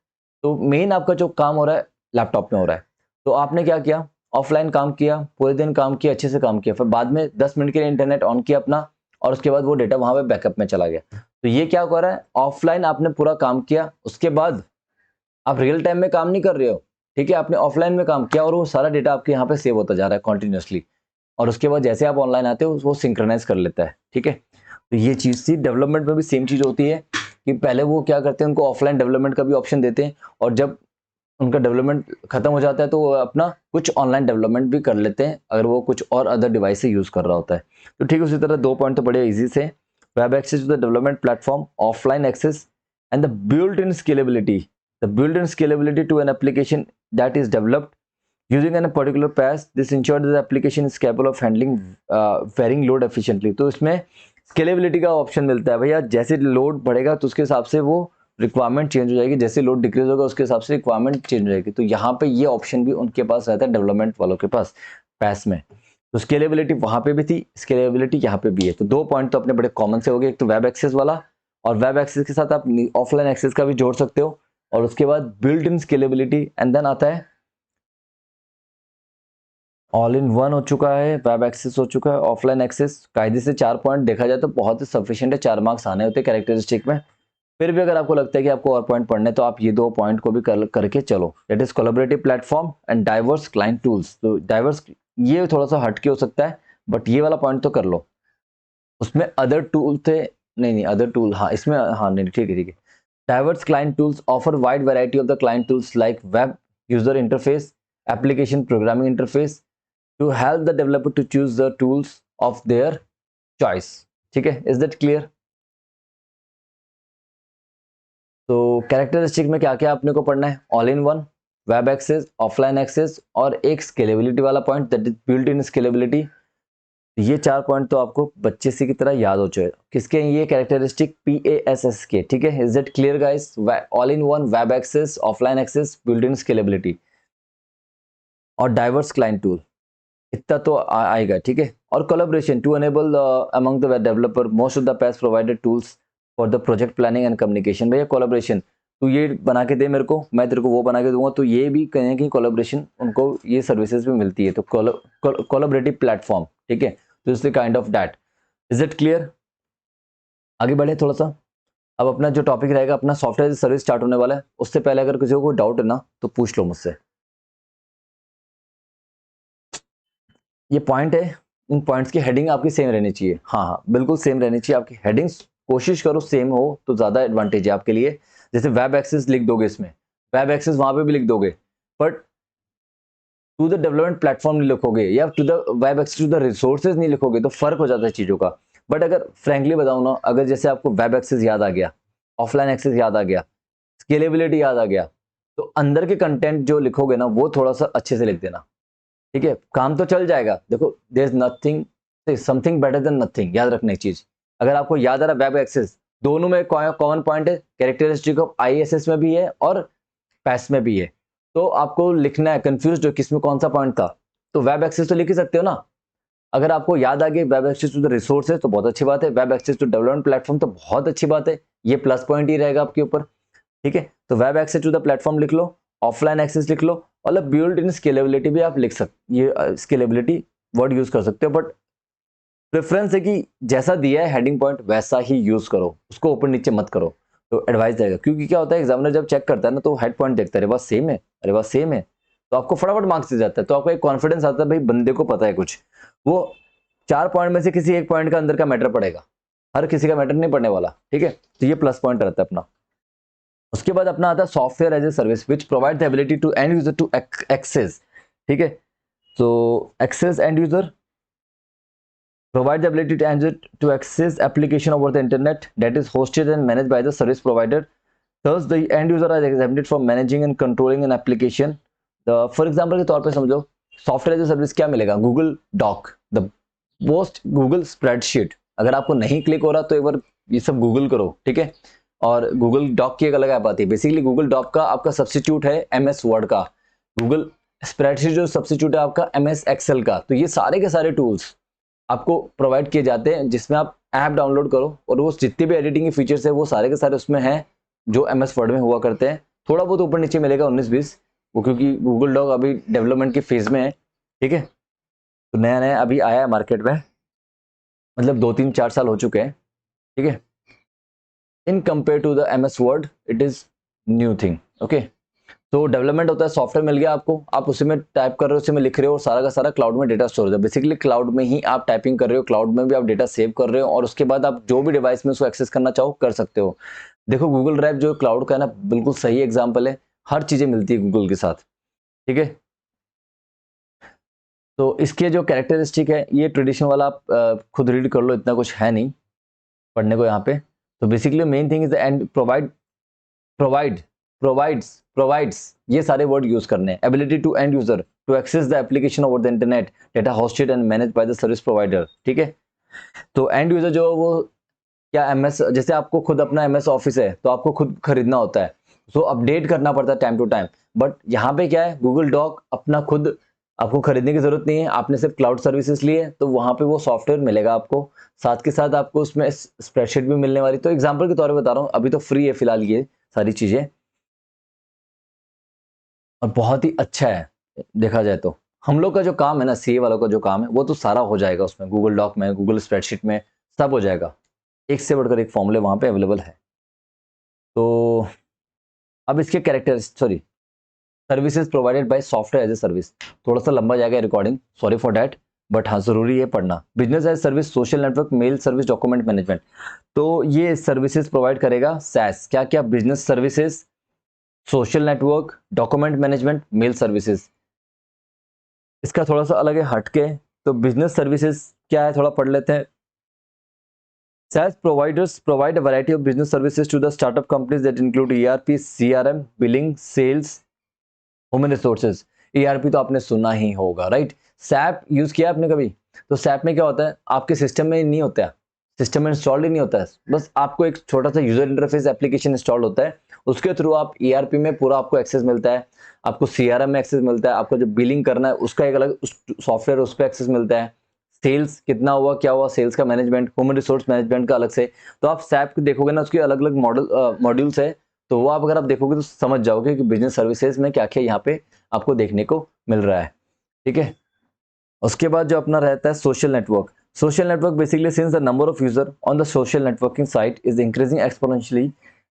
तो मेन आपका जो काम हो रहा है लैपटॉप में हो रहा है। तो आपने क्या किया, ऑफलाइन काम किया, पूरे दिन काम किया, अच्छे से काम किया, फिर बाद में 10 मिनट के लिए इंटरनेट ऑन किया अपना, और उसके बाद वो डेटा वहां पे बैकअप में चला गया। तो ये क्या कर रहा है, ऑफलाइन आपने पूरा काम किया, उसके बाद आप रियल टाइम में काम नहीं कर रहे हो, ठीक है, आपने ऑफलाइन में काम किया और वो सारा डेटा आपके यहाँ पे सेव होता जा रहा है कॉन्टिन्यूसली, और उसके बाद जैसे आप ऑनलाइन आते हो वो सिंक्रोनाइज कर लेता है, ठीक है। तो ये चीज थी, डेवलपमेंट में भी सेम चीज होती है कि पहले वो क्या करते हैं, उनको ऑफलाइन डेवलपमेंट का भी ऑप्शन देते हैं, और जब उनका डेवलपमेंट खत्म हो जाता है तो वो अपना कुछ ऑनलाइन डेवलपमेंट भी कर लेते हैं, अगर वो कुछ और अदर डिवाइस से यूज कर रहा होता है। तो ठीक उसी तरह 2 पॉइंट तो बड़े इजी से, web access to the development platform, offline access and the built in scalability, the built-in scalability to an application that is developed using a particular path. This ensures that the application is capable of handling varying load efficiently. तो इसमें scalability का option मिलता है भैया, जैसे load बढ़ेगा तो उसके हिसाब से वो रिक्वायरमेंट चेंज हो जाएगी, जैसे लोड डिक्रीज होगा उसके हिसाब से रिक्वायरमेंट चेंज हो जाएगी। तो यहाँ पे ये ऑप्शन भी उनके पास रहता है, डेवलपमेंट वालों के पास पैस में। तो स्केलेबिलिटी वहां पे भी थी, स्केलेबिलिटी यहाँ पे भी है। तो 2 पॉइंट तो अपने बड़े कॉमन से हो गए, एक तो वेब एक्सेस वाला, और वेब एक्सेस के साथ आप ऑफलाइन एक्सेस का भी जोड़ सकते हो, और उसके बाद built in scalability, and then आता है ऑल इन वन हो चुका है, वेब एक्सेस हो चुका है, ऑफलाइन एक्सेस। कायदे से 4 पॉइंट देखा जाए तो बहुत ही सफिशिएंट है, 4 मार्क्स आने होते हैं कैरेक्टरिस्टिक में। फिर भी अगर आपको लगता है कि आपको और पॉइंट पढ़ने, तो आप ये 2 पॉइंट को भी करके चलो, that is collaborative platform and diverse client tools. तो डाइवर्स ये थोड़ा सा हटके हो सकता है, बट ये वाला पॉइंट तो कर लो। उसमें अदर टूल थे, नहीं अदर टूल, हाँ इसमें, हाँ नहीं ठीक है। Diverse client tools offer wide variety of the client tools like web user interface, application programming interface to help the developer to choose the tools of their choice. ठीक है, is that clear? तो characteristic में क्या क्या आपने को पढ़ना है, all in one, web access, offline access, और एक स्केलेबिलिटी वाला point, that is built in scalability. ये 4 पॉइंट तो आपको बच्चे से की तरह याद हो चुके, किसके, ये कैरेक्टरिस्टिक PASS के, ठीक है। Is it clear guys? All in one, web access, offline access, built in scalability और डाइवर्स क्लाइंट टूल, इतना तो आएगा, ठीक है। और collaboration to enable among the developer most of the PaaS provided tools for the project planning and communication. भैया collaboration, तू ये बना के दे मेरे को, मैं तेरे को वो बना के दूंगा, तो ये भी कहीं ना कहीं कोलैबोरेशन उनको ये सर्विसेज भी मिलती है। तो कोलैबोरेटिव प्लेटफॉर्म, ठीक है, तो is the kind of that. Is it clear? आगे बढ़े थोड़ा सा। अब अपना जो टॉपिक रहेगा, अपना सॉफ्टवेयर सर्विस स्टार्ट होने वाला है। उससे पहले अगर किसी को कोई डाउट है ना तो पूछ लो मुझसे। ये पॉइंट है, इन पॉइंट्स की हेडिंग आपकी सेम रहनी चाहिए। हाँ बिल्कुल सेम रहनी चाहिए आपकी हेडिंग्स, कोशिश करो सेम हो तो ज्यादा एडवांटेज है आपके लिए। जैसे वेब एक्सेस लिख दोगे, इसमें वेब एक्सेस वहां पे भी लिख दोगे, but to the development platform नहीं लिखोगे, या to the web access to the resources नहीं लिखोगे, तो फर्क हो जाता है चीजों का। बट अगर फ्रेंकली बताऊं ना, अगर जैसे आपको वेब एक्सेस याद आ गया, ऑफलाइन एक्सेस याद आ गया, स्केलेबिलिटी याद आ गया, तो अंदर के कंटेंट जो लिखोगे ना वो थोड़ा सा अच्छे से लिख देना, ठीक है, काम तो चल जाएगा। देखो there is nothing, something better than nothing, याद रखने की चीज। अगर आपको याद आ रहा वेब एक्सेस, दोनों में कॉमन पॉइंट है, कैरेक्टरिस्टिक ऑफ ISS में भी है और पैस में भी है। तो आपको लिखना है, कंफ्यूज हो किसमें कौन सा पॉइंट था, तो वेब एक्सेस तो लिख ही सकते हो ना। अगर आपको याद आ गई web access to the resources तो बहुत अच्छी बात है, web access to development platform तो बहुत अच्छी बात है, ये प्लस पॉइंट ही रहेगा आपके ऊपर, ठीक है। तो web access to the platform लिख लो, ऑफलाइन एक्सेस लिख लो, और बिल्ट इन स्केलेबिलिटी भी आप लिख सकते, ये स्केलेबिलिटी वर्ड यूज कर सकते हो, बट प्रेफरेंस है कि जैसा दिया है हेडिंग पॉइंट वैसा ही यूज करो, उसको ऊपर नीचे मत करो, तो एडवाइस देगा। क्योंकि क्या होता है, एग्जामिनर जब चेक करता है ना तो हेड पॉइंट देखता है, अरे बात सेम है, अरे बात सेम है, तो आपको फटाफट मार्क्स दे जाता है, तो आपको एक कॉन्फिडेंस आता है भाई बंदे को पता है कुछ। वो 4 पॉइंट में से किसी एक पॉइंट का अंदर का मैटर पड़ेगा, हर किसी का मैटर नहीं पड़ने वाला, ठीक है। तो ये प्लस पॉइंट रहता है अपना। उसके बाद अपना आता है software as a service which provide the ability to end user to access, ठीक है। तो access end user provide the ability to access application over the internet that is hosted and managed by the service provider. Thus, the end user is exempted from managing and controlling an application. For example के तौर पे समझो, software as a service क्या मिलेगा, Google doc, the most Google spreadsheet. अगर आपको नहीं click हो रहा तो एक बार ये सब गूगल करो, ठीक है। और गूगल डॉक की एक अलग ऐप आती है, बेसिकली गूगल डॉक का आपका सब्सिट्यूट है MS वर्ड का, गूगल स्प्रेडशीट जो सब्सिट्यूट है आपका MS एक्सेल का। तो ये सारे के सारे टूल्स आपको प्रोवाइड किए जाते हैं, जिसमें आप ऐप डाउनलोड करो और वो जितने भी एडिटिंग के फीचर्स है वो सारे के सारे उसमें हैं, जो MS वर्ड में हुआ करते हैं। थोड़ा बहुत ऊपर नीचे मिलेगा 19-20, वो क्योंकि गूगल डॉक अभी डेवलपमेंट के फेज में है, ठीक है। तो नया नया अभी आया है मार्केट में, मतलब 2 3 4 साल हो चुके हैं, ठीक है। In compare to the MS word it is new thing, okay. तो डेवलपमेंट होता है, सॉफ्टवेयर मिल गया आपको, आप उसी में टाइप कर रहे हो, उसी में लिख रहे हो, और सारा का सारा क्लाउड में डेटा स्टोर होता है। बेसिकली क्लाउड में ही आप टाइपिंग कर रहे हो, क्लाउड में भी आप डेटा सेव कर रहे हो, और उसके बाद आप जो भी डिवाइस में उसको एक्सेस करना चाहो कर सकते हो। देखो गूगल ड्राइव जो क्लाउड का है ना, बिल्कुल सही एग्जाम्पल है, हर चीजें मिलती है गूगल के साथ, ठीक है। तो इसके जो कैरेक्टरिस्टिक है, ये ट्रेडिशनल वाला आप खुद रीड कर लो, इतना कुछ है नहीं पढ़ने को यहाँ पे। तो basically main thing is the end provide provides, ये सारे वर्ड यूज करने हैं। Ability to end user to access the application over the internet, data hosted and manage by the service provider, ठीक है। तो एंड यूजर जो वो क्या MS, जैसे आपको खुद अपना MS ऑफिस है तो आपको खुद खरीदना होता है, तो अपडेट करना पड़ता है टाइम टू टाइम। बट यहाँ पे क्या है, गूगल डॉक अपना खुद, आपको खरीदने की जरूरत नहीं है, आपने सिर्फ क्लाउड सर्विसेज लिए तो वहां पे वो सॉफ्टवेयर मिलेगा आपको, साथ के साथ आपको उसमें स्प्रेडशीट भी मिलने वाली। तो एग्जांपल के तौर पे बता रहा हूँ, अभी तो फ्री है फिलहाल ये सारी चीजें, और बहुत ही अच्छा है देखा जाए तो। हम लोग का जो काम है ना, CA वालों का जो काम है, वो तो सारा हो जाएगा उसमें, गूगल डॉक में, गूगल स्प्रेडशीट में, सब हो जाएगा। एक से बढ़कर एक फॉर्मूले वहां पे अवेलेबल है। तो अब इसके character, sorry, services provided by software as a service, थोड़ा सा लंबा जाएगा recording, sorry for that, but हाँ जरूरी है पढ़ना। Business as service, social network, mail service, document management. तो ये सर्विसेज प्रोवाइड करेगा SaaS, क्या क्या, business services, social network, document management, mail services. इसका थोड़ा सा अलग है हटके। तो बिजनेस सर्विसेज क्या है, थोड़ा पढ़ लेते हैं। SaaS providers provide a variety of business services to the startup companies that include ERP, CRM, billing, sales, human resources। ERP तो आपने सुना ही होगा, राइट। SAP यूज किया आपने कभी? तो SAP में क्या होता है, आपके सिस्टम में नहीं होता है, सिस्टम में इंस्टॉल ही नहीं होता है, बस आपको एक छोटा सा यूजर इंटरफेस एप्लीकेशन इंस्टॉल होता है, उसके थ्रू आप ERP में पूरा आपको एक्सेस मिलता है, आपको CRM में एक्सेस मिलता है, आपको जो बिलिंग करना है उसका एक अलग सॉफ्टवेयर, उस पर एक्सेस मिलता है, सेल्स कितना हुआ क्या हुआ, सेल्स का मैनेजमेंट, ह्यूमन रिसोर्स मैनेजमेंट का अलग से। तो आप SAP को देखोगे ना, उसके अलग अलग मॉड्यूल्स है, तो वो आप अगर आप देखोगे तो समझ जाओगे कि बिजनेस सर्विसेज में क्या क्या यहाँ पे आपको देखने को मिल रहा है, ठीक है। उसके बाद जो अपना रहता है social network. Social network basically since the number of user on the social networking site is increasing exponentially,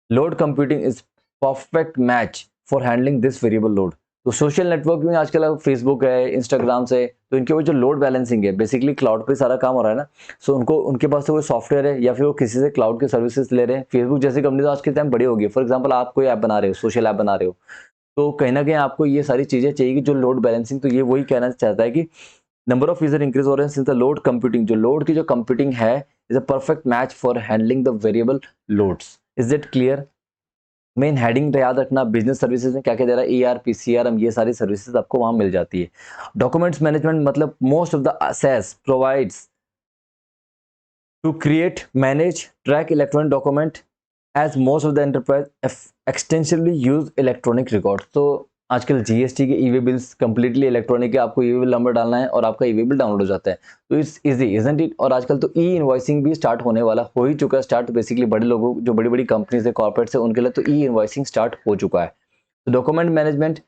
load computing is perfect match for handling this variable load. तो सोशल नेटवर्क में आजकल फेसबुक है, Instagram से, तो इनके वो जो load balancing है, बेसिकली क्लाउड पे सारा काम हो रहा है ना, सो उनको उनके पास तो कोई सॉफ्टवेयर है या फिर वो किसी से क्लाउड के सर्विसेज ले रहे हैं। फेसबुक जैसी कंपनी तो आज के टाइम बड़ी होगी, फॉर एग्जाम्पल आप कोई ऐप बना रहे हो, सोशल ऐप बना रहे हो, तो कहीं ना कहीं आपको ये सारी चीजें चाहिए कि जो लोड बैलेंसिंग, तो ये वही कहना चाहता है कि नंबर ऑफ यूजर इंक्रीज हो रहे हैं सिंस द लोड कंप्यूटिंग, जो लोड की जो कंप्यूटिंग है is a perfect match for handling the variable loads. Is it clear? Main heading याद रखना, बिजनेस सर्विसेज में क्या क्या दे रहा है, ERP, CRM, ये सारी सर्विसेज आपको वहां मिल जाती है। डॉक्यूमेंट्स मैनेजमेंट मतलब most of the SaaS provides to create, manage, track electronic document as most of the enterprise extensively use electronic record. तो आजकल GST के EV बिल्स कंप्लीटली इलेक्ट्रॉनिक है, आपको EV बिल नंबर डालना है और आपका EV बिल डाउनलोड हो जाता है, तो इट्स इजी इजंट इट। और आजकल तो E-इनवॉइसिंग भी स्टार्ट होने वाला, हो ही चुका है स्टार्ट, बेसिकली बड़े लोगों, जो बड़ी बड़ी कंपनीज है, कॉर्पोरेट्स है, उनके लिए तो E-इनवॉइसिंग स्टार्ट हो चुका है। तो डॉक्यूमेंट मैनेजमेंट,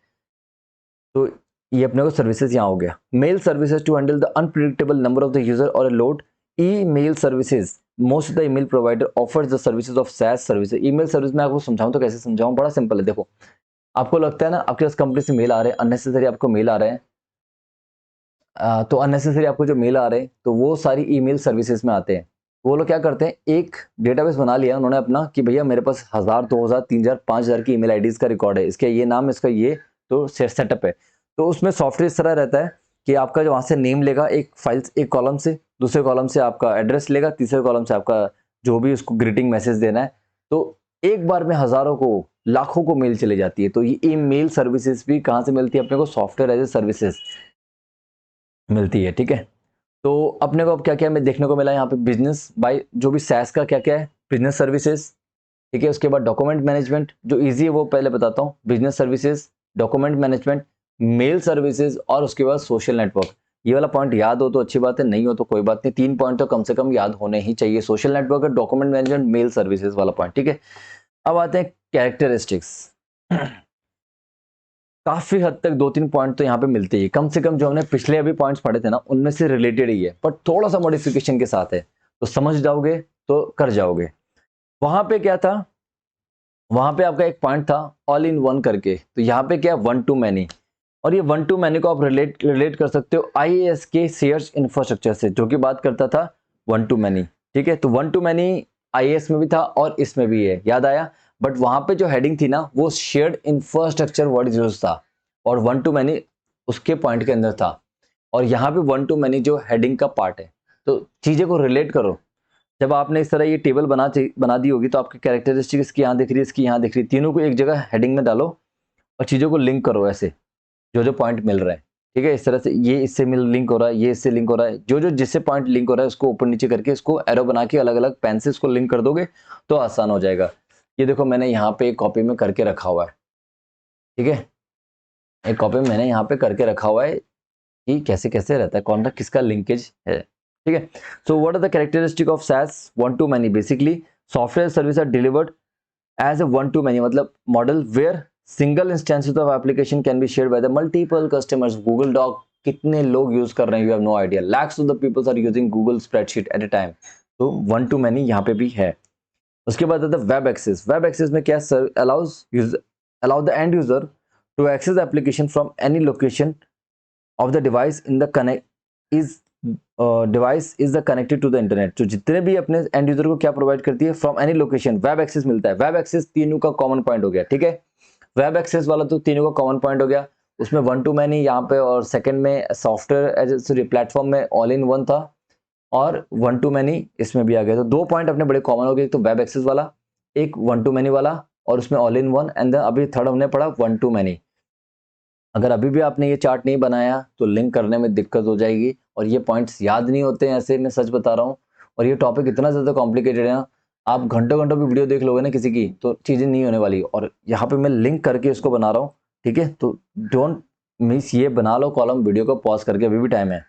तो ये अपने को सर्विसेज यहाँ हो गया। Mail services to handle the unpredictable number of the user और load, email services, most of the email provider offers the services of SaaS services. Email service में आपको समझाऊं तो कैसे समझाऊं, बड़ा सिंपल है। देखो, आपको लगता है ना आपके पास कंपनी से मेल आ रहे हैं, अननेसेसरी आपको मेल आ रहे हैं, तो अननेसेसरी आपको जो मेल आ रहे हैं तो वो सारी ईमेल सर्विसेज में आते हैं। वो लोग क्या करते हैं, एक डेटाबेस बना लिया उन्होंने अपना कि भैया मेरे पास 1000, 2000, 3000, 5000 की ईमेल आईडीज का रिकॉर्ड है, इसका ये नाम, इसका ये तो सेटअप है। तो उसमें सॉफ्टवेयर इस तरह रहता है कि आपका जो वहां से नेम लेगा एक फाइल, एक कॉलम से, दूसरे कॉलम से आपका एड्रेस लेगा, तीसरे कॉलम से आपका जो भी उसको ग्रीटिंग मैसेज देना है। तो एक बार में हजारों को, लाखों को मेल चली जाती है। तो ये ईमेल सर्विसेज भी कहाँ से मिलती है अपने को, सॉफ्टवेयर एज ए सर्विसेज मिलती है, ठीक है। तो अपने को अब क्या क्या में देखने को मिला यहाँ पे, बिजनेस बाय जो भी SaaS का क्या क्या है, बिजनेस सर्विसेज, ठीक है। उसके बाद डॉक्यूमेंट मैनेजमेंट, जो इजी है वो पहले बताता हूँ, business services, document management, mail services, और उसके बाद सोशल नेटवर्क। ये वाला पॉइंट याद हो तो अच्छी बात है, नहीं हो तो कोई बात नहीं, 3 पॉइंट तो कम से कम याद होने ही चाहिए, social network, document management, mail services वाला पॉइंट, ठीक है। अब आते हैं कैरेक्टरिस्टिक्स। काफी हद तक 2-3 पॉइंट तो यहाँ पे मिलते ही, कम से कम जो हमने पिछले अभी पॉइंट्स पढ़े थे ना उनमें से रिलेटेड ही है, बट थोड़ा सा मॉडिफिकेशन के साथ है, तो समझ जाओगे तो कर जाओगे। वहां पे क्या था, वहां पे आपका एक पॉइंट था ऑल इन वन करके, तो यहाँ पे क्या वन टू मैनी, और ये वन टू मैनी को आप रिलेट कर सकते हो आईएएस के शेयर्स इंफ्रास्ट्रक्चर से, जो कि बात करता था वन टू मैनी। ठीक है, तो वन टू मैनी आईएएस में भी था और इसमें भी है, याद आया। बट वहां पे जो हेडिंग थी ना वो शेयर्ड इंफ्रास्ट्रक्चर वर्ड यूज था, और वन टू मैनी उसके पॉइंट के अंदर था, और यहाँ पे वन टू मैनी जो हेडिंग का पार्ट है। तो चीजें को रिलेट करो। जब आपने इस तरह ये टेबल बना दी होगी तो आपकी कैरेक्टरिस्टिक इसकी यहाँ दिख रही है, इसकी यहाँ दिख रही है, तीनों को एक जगह हेडिंग में डालो और चीजों को लिंक करो ऐसे, जो जो पॉइंट मिल रहा है। ठीक है, इस तरह से ये इससे मिल लिंक हो रहा है, ये इससे लिंक हो रहा है, जो जो जिससे पॉइंट लिंक हो रहा है उसको ऊपर नीचे करके इसको एरो बना के अलग अलग पेन से इसको लिंक कर दोगे तो आसान हो जाएगा। ये देखो मैंने यहाँ पे एक कॉपी में करके रखा हुआ है। ठीक है, एक कॉपी में मैंने यहाँ पे करके रखा हुआ है कि कैसे कैसे रहता है, कौन सा किसका लिंकेज है। ठीक है, so what are the characteristic of SaaS one to many? Basically software service are delivered as a one to many, मतलब model where single instances of application can be shared by the multiple customers. Google doc कितने लोग use कर रहे हैं, you have no idea, lakhs of the peoples are using Google spreadsheet at a time. तो one to many यहाँ पे भी है। उसके बाद आता है वेब एक्सेस। वेब एक्सेस में क्या, allow the end user to access application from any location of the device in the connect is device is the connected to the internet। तो जितने भी अपने एंड यूजर को क्या प्रोवाइड करती है, from any location web access मिलता है। वेब एक्सेस तीनों का कॉमन पॉइंट हो गया। ठीक है, वेब एक्सेस वाला तो तीनों का कॉमन पॉइंट हो गया। उसमें वन टू मैनी यहाँ पे, और सेकंड में सॉफ्टवेयर एज प्लेटफॉर्म में ऑल इन वन था, और वन टू मैनी इसमें भी आ गया। तो दो पॉइंट अपने बड़े कॉमन हो गए, एक तो वेब एक्सेस वाला, एक वन टू मैनी वाला, और उसमें ऑल इन वन, एंड अभी थर्ड हमने पढ़ा वन टू मैनी। अगर अभी भी आपने ये चार्ट नहीं बनाया तो लिंक करने में दिक्कत हो जाएगी, और ये पॉइंट्स याद नहीं होते हैं ऐसे, मैं सच बता रहा हूँ। और ये टॉपिक इतना ज़्यादा कॉम्प्लिकेटेड है ना, आप घंटों घंटों भी वीडियो देख लोगे ना किसी की तो चीज़ें नहीं होने वाली। और यहाँ पे मैं लिंक करके इसको बना रहा हूँ। ठीक है, तो डोंट मिस, ये बना लो कॉलम, वीडियो को पॉज करके, अभी भी टाइम है।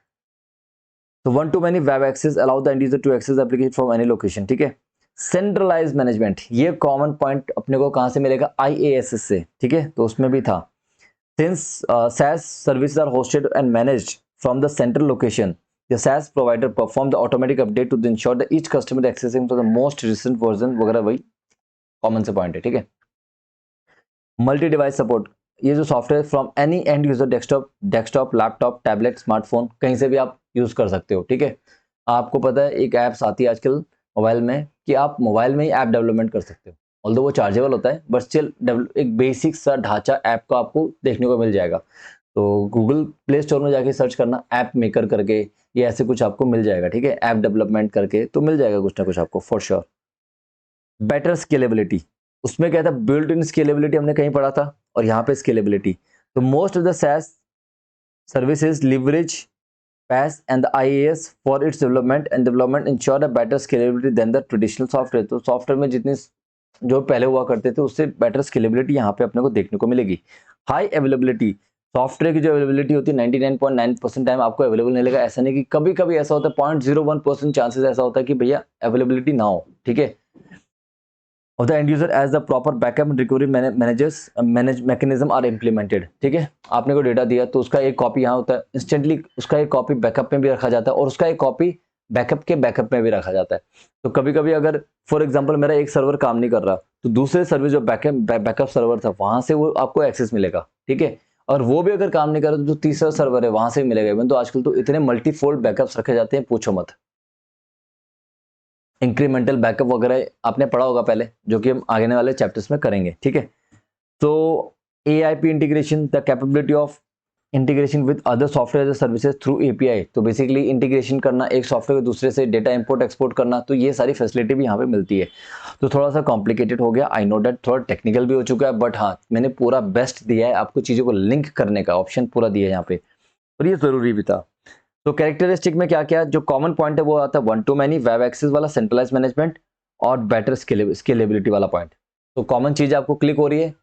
तो one to many web access allow the end user to access application from any location. ठीक है, सेंट्रलाइज मैनेजमेंट, ये कॉमन पॉइंट अपने को कहाँ से मिलेगा, IaaS से। ठीक है, तो उसमें भी था। Since SaaS services are hosted and managed from the central location, the SaaS provider perform the automatic update to ensure that each customer accessing to the most recent version वगैरह, वही कॉमन से पॉइंट है। ठीक है, multi device support, ये जो software from any and user, desktop laptop tablet smartphone, कहीं से भी आप यूज कर सकते हो। ठीक है, आपको पता है एक ऐप्स आती है आजकल मोबाइल में कि आप मोबाइल में ही ऐप डेवलपमेंट कर सकते हो, ऑल्दो वो चार्जेबल होता है, बट स्टिल एक बेसिक सा ढांचा ऐप का आपको देखने को मिल जाएगा। तो गूगल प्ले स्टोर में जाके सर्च करना ऐप मेकर करके, ये ऐसे कुछ आपको मिल जाएगा। ठीक है, ऐप डेवलपमेंट करके तो मिल जाएगा कुछ ना कुछ आपको फॉर श्योर। बेटर स्केलेबिलिटी, उसमें क्या था, बिल्ट इन स्केलेबिलिटी हमने कहीं पढ़ा था, और यहाँ पे स्केलेबिलिटी। तो most of the SaaS services leverage PaaS and the IaaS for its development ensure a better scalability than the traditional software। तो सॉफ्टवेयर में जितनी जो पहले हुआ करते थे उससे बेटर स्केलेबिलिटी यहाँ पे अपने को देखने को मिलेगी। हाई अवेलेबिलिटी, सॉफ्टवेयर की जो अवेलेबिलिटी होती है 99.9% टाइम आपको अवेलेबल नहीं लगेगा। ऐसा नहीं कि कभी कभी ऐसा होता है 0.01% चांसेस ऐसा होता है कि भैया अवेलेबिलिटी ना हो। ठीक है, of the end user as the proper backup and recovery mechanism are implemented। ठीक है, आपने को डेटा दिया तो उसका एक कॉपी यहाँ होता है, इंस्टेंटली उसका एक कॉपी बैकअप में भी रखा जाता है, और उसका एक कॉपी बैकअप के बैकअप में भी रखा जाता है। तो कभी कभी अगर फॉर एग्जांपल मेरा एक सर्वर काम नहीं कर रहा तो दूसरे सर्विस जो बैकअप सर्वर था वहां से वो आपको एक्सेस मिलेगा। ठीक है, और वो भी अगर काम नहीं कर रहा तो जो तीसरा सर्वर है वहां से भी मिलेगा। इवन तो आजकल तो इतने मल्टीफोल्ड बैकअप्स रखे जाते हैं, पूछो मत। इंक्रीमेंटल बैकअप वगैरह आपने पढ़ा होगा पहले, जो कि हम आगे वाले चैप्टर्स में करेंगे। ठीक है, तो AIP integration, the capability of integration with other software services through API। तो बेसिकली इंटीग्रेशन करना एक सॉफ्टवेयर दूसरे से, डेटा इंपोर्ट एक्सपोर्ट करना, तो ये सारी फैसिलिटी भी यहाँ पे मिलती है। तो थोड़ा सा कॉम्प्लिकेटेड हो गया, आई नो डेट, थोड़ा टेक्निकल भी हो चुका है, बट हाँ मैंने पूरा बेस्ट दिया है आपको, चीज़ों को लिंक करने का ऑप्शन पूरा दिया है यहाँ पे, और ये जरूरी भी था। तो कैरेक्टरिस्टिक में क्या क्या जो कॉमन पॉइंट है वो आता है one to many, web access वाला, सेंट्रलाइज मैनेजमेंट, और बेटर स्केलेबिलिटी वाला पॉइंट। तो कॉमन चीज आपको क्लिक हो रही है।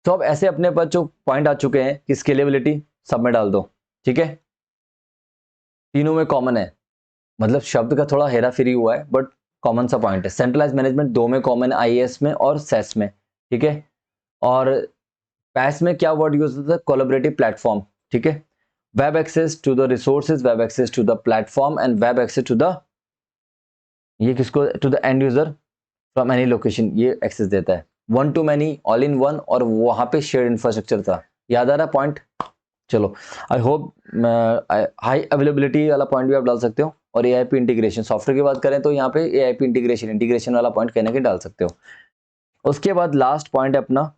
तो अब ऐसे अपने पास जो पॉइंट आ चुके हैं कि स्केलेबिलिटी सब में डाल दो। ठीक है, तीनों में कॉमन है, मतलब शब्द का थोड़ा हेरा फेरी हुआ है बट कॉमन सा पॉइंट है। सेंट्रलाइज मैनेजमेंट दो में कॉमन है, IaaS में और SaaS में। ठीक है, और पैस में क्या वर्ड यूज होता है? कोलैबोरेटिव प्लेटफॉर्म, ठीक है। Web access to the resources, web access to the platform and web access to the, ये किसको? To the end user from any location, ये एक्सेस देता है। One to many, all in one, और वहां पे शेयर्ड इंफ्रास्ट्रक्चर था। याद आ रहा पॉइंट? चलो, आई होप हाई अवेलेबिलिटी वाला पॉइंट भी आप डाल सकते हो, और एआईपी इंटीग्रेशन सॉफ्टवेयर की बात करें तो यहाँ पे एआईपी इंटीग्रेशन वाला पॉइंट कहने के डाल सकते हो। उसके बाद लास्ट पॉइंट है अपना,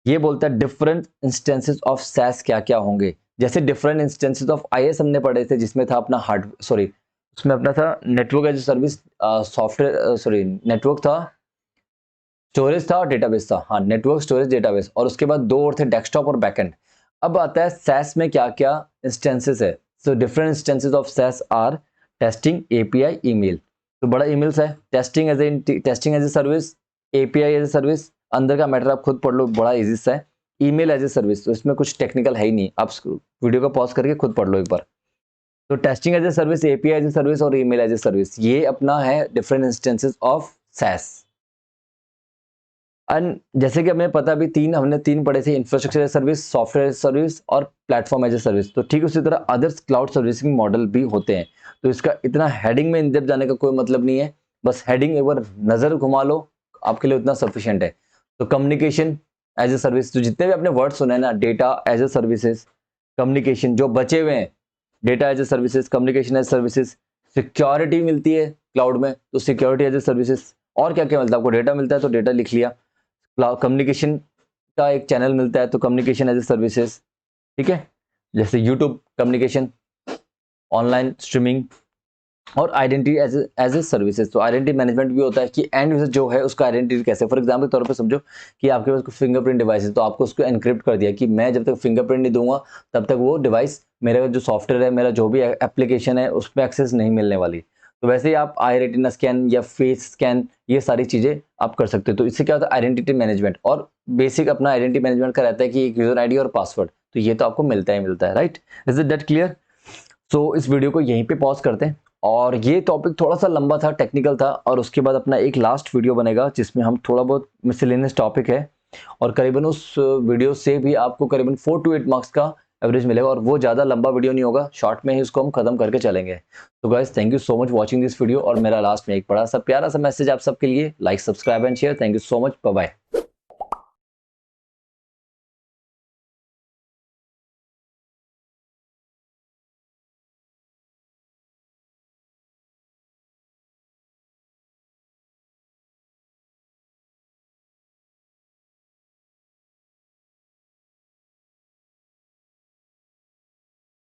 ये बोलता है डिफरेंट इंस्टेंसेस ऑफ सैस क्या क्या होंगे। जैसे डिफरेंट इंस्टेंसेस ऑफ आईएस हमने पढ़े थे, जिसमें था अपना हार्ड सॉरी उसमें अपना था network as a service, software sorry network था, स्टोरेज था और डेटाबेस था। हाँ, नेटवर्क, स्टोरेज, डेटाबेस, और उसके बाद दो और थे, डेस्कटॉप और बैकएंड। अब आता है सैस में क्या क्या इंस्टेंसेस है। So different instances of SaaS are testing, API, email. तो बड़ा ईमेल्स है, testing as a service, API as a service, अंदर का मैटर आप खुद पढ़ लो, बड़ा इजी सा है। ईमेल एज ए सर्विस, तो इसमें कुछ टेक्निकल है ही नहीं, आप वीडियो को पॉज करके खुद पढ़ लो एक बार। तो testing as a service, API as a service और ईमेल एज ए सर्विस, ये अपना है different instances of SaaS. And जैसे कि हमें पता भी हमने तीन पढ़े थे, infrastructure as service, software as service और प्लेटफॉर्म एज ए सर्विस। तो ठीक उसी तरह अदर्स क्लाउड सर्विसिंग मॉडल भी होते हैं। तो इसका इतना हेडिंग में इन डेप्थ जाने का कोई मतलब नहीं है, बस हेडिंग एक बार नजर घुमा लो, आपके लिए उतना सफिशिएंट है। तो कम्युनिकेशन एज ए सर्विस, तो जितने भी आपने वर्ड सुने हैं ना, data as a services, communication जो बचे हुए हैं, data as a services, communication as services, security मिलती है क्लाउड में, तो सिक्योरिटी एज ए सर्विसेज, और क्या क्या मिलता है आपको? डेटा मिलता है तो डेटा लिख लिया, कम्युनिकेशन का एक चैनल मिलता है तो कम्युनिकेशन एज ए सर्विसेज, ठीक है। जैसे यूट्यूब कम्युनिकेशन, ऑनलाइन स्ट्रीमिंग, और आइडेंटिटी एज ए सर्विसेज। तो आइडेंटिटी मैनेजमेंट भी होता है कि एंड यूजर जो है उसका आइडेंटिटी कैसे, फॉर एग्जांपल के तौर पे समझो कि आपके पास फिंगरप्रिंट डिवाइस है, तो आपको उसको एनक्रिप्ट कर दिया कि मैं जब तक फिंगरप्रिंट नहीं दूंगा तब तक वो डिवाइस, मेरा जो सॉफ्टवेयर है, मेरा जो भी एप्लीकेशन है, उस पर एक्सेस नहीं मिलने वाली। तो वैसे ही आप आई रेटिना स्कैन या फेस स्कैन, ये सारी चीजें आप कर सकते हो। तो इससे क्या होता है? आइडेंटिटी मैनेजमेंट, और बेसिक अपना आइडेंटिटी मैनेजमेंट का रहता है कि एक यूजर आईडी और पासवर्ड, तो ये तो आपको मिलता ही मिलता है, right? Is it that clear? So इस वीडियो को यहीं पे पॉज करते हैं, और ये टॉपिक थोड़ा सा लंबा था, टेक्निकल था, और उसके बाद अपना एक लास्ट वीडियो बनेगा जिसमें हम थोड़ा बहुत मिसलेनियस टॉपिक है, और करीबन उस वीडियो से भी आपको करीबन 4 to 8 मार्क्स का एवरेज मिलेगा, और वो ज़्यादा लंबा वीडियो नहीं होगा, शॉर्ट में ही उसको हम खत्म करके चलेंगे। तो guys, thank you so much watching this video, और मेरा लास्ट में एक बड़ा सा प्यारा सा मैसेज आप सबके लिए, like, subscribe and share. Thank you so much, bye bye.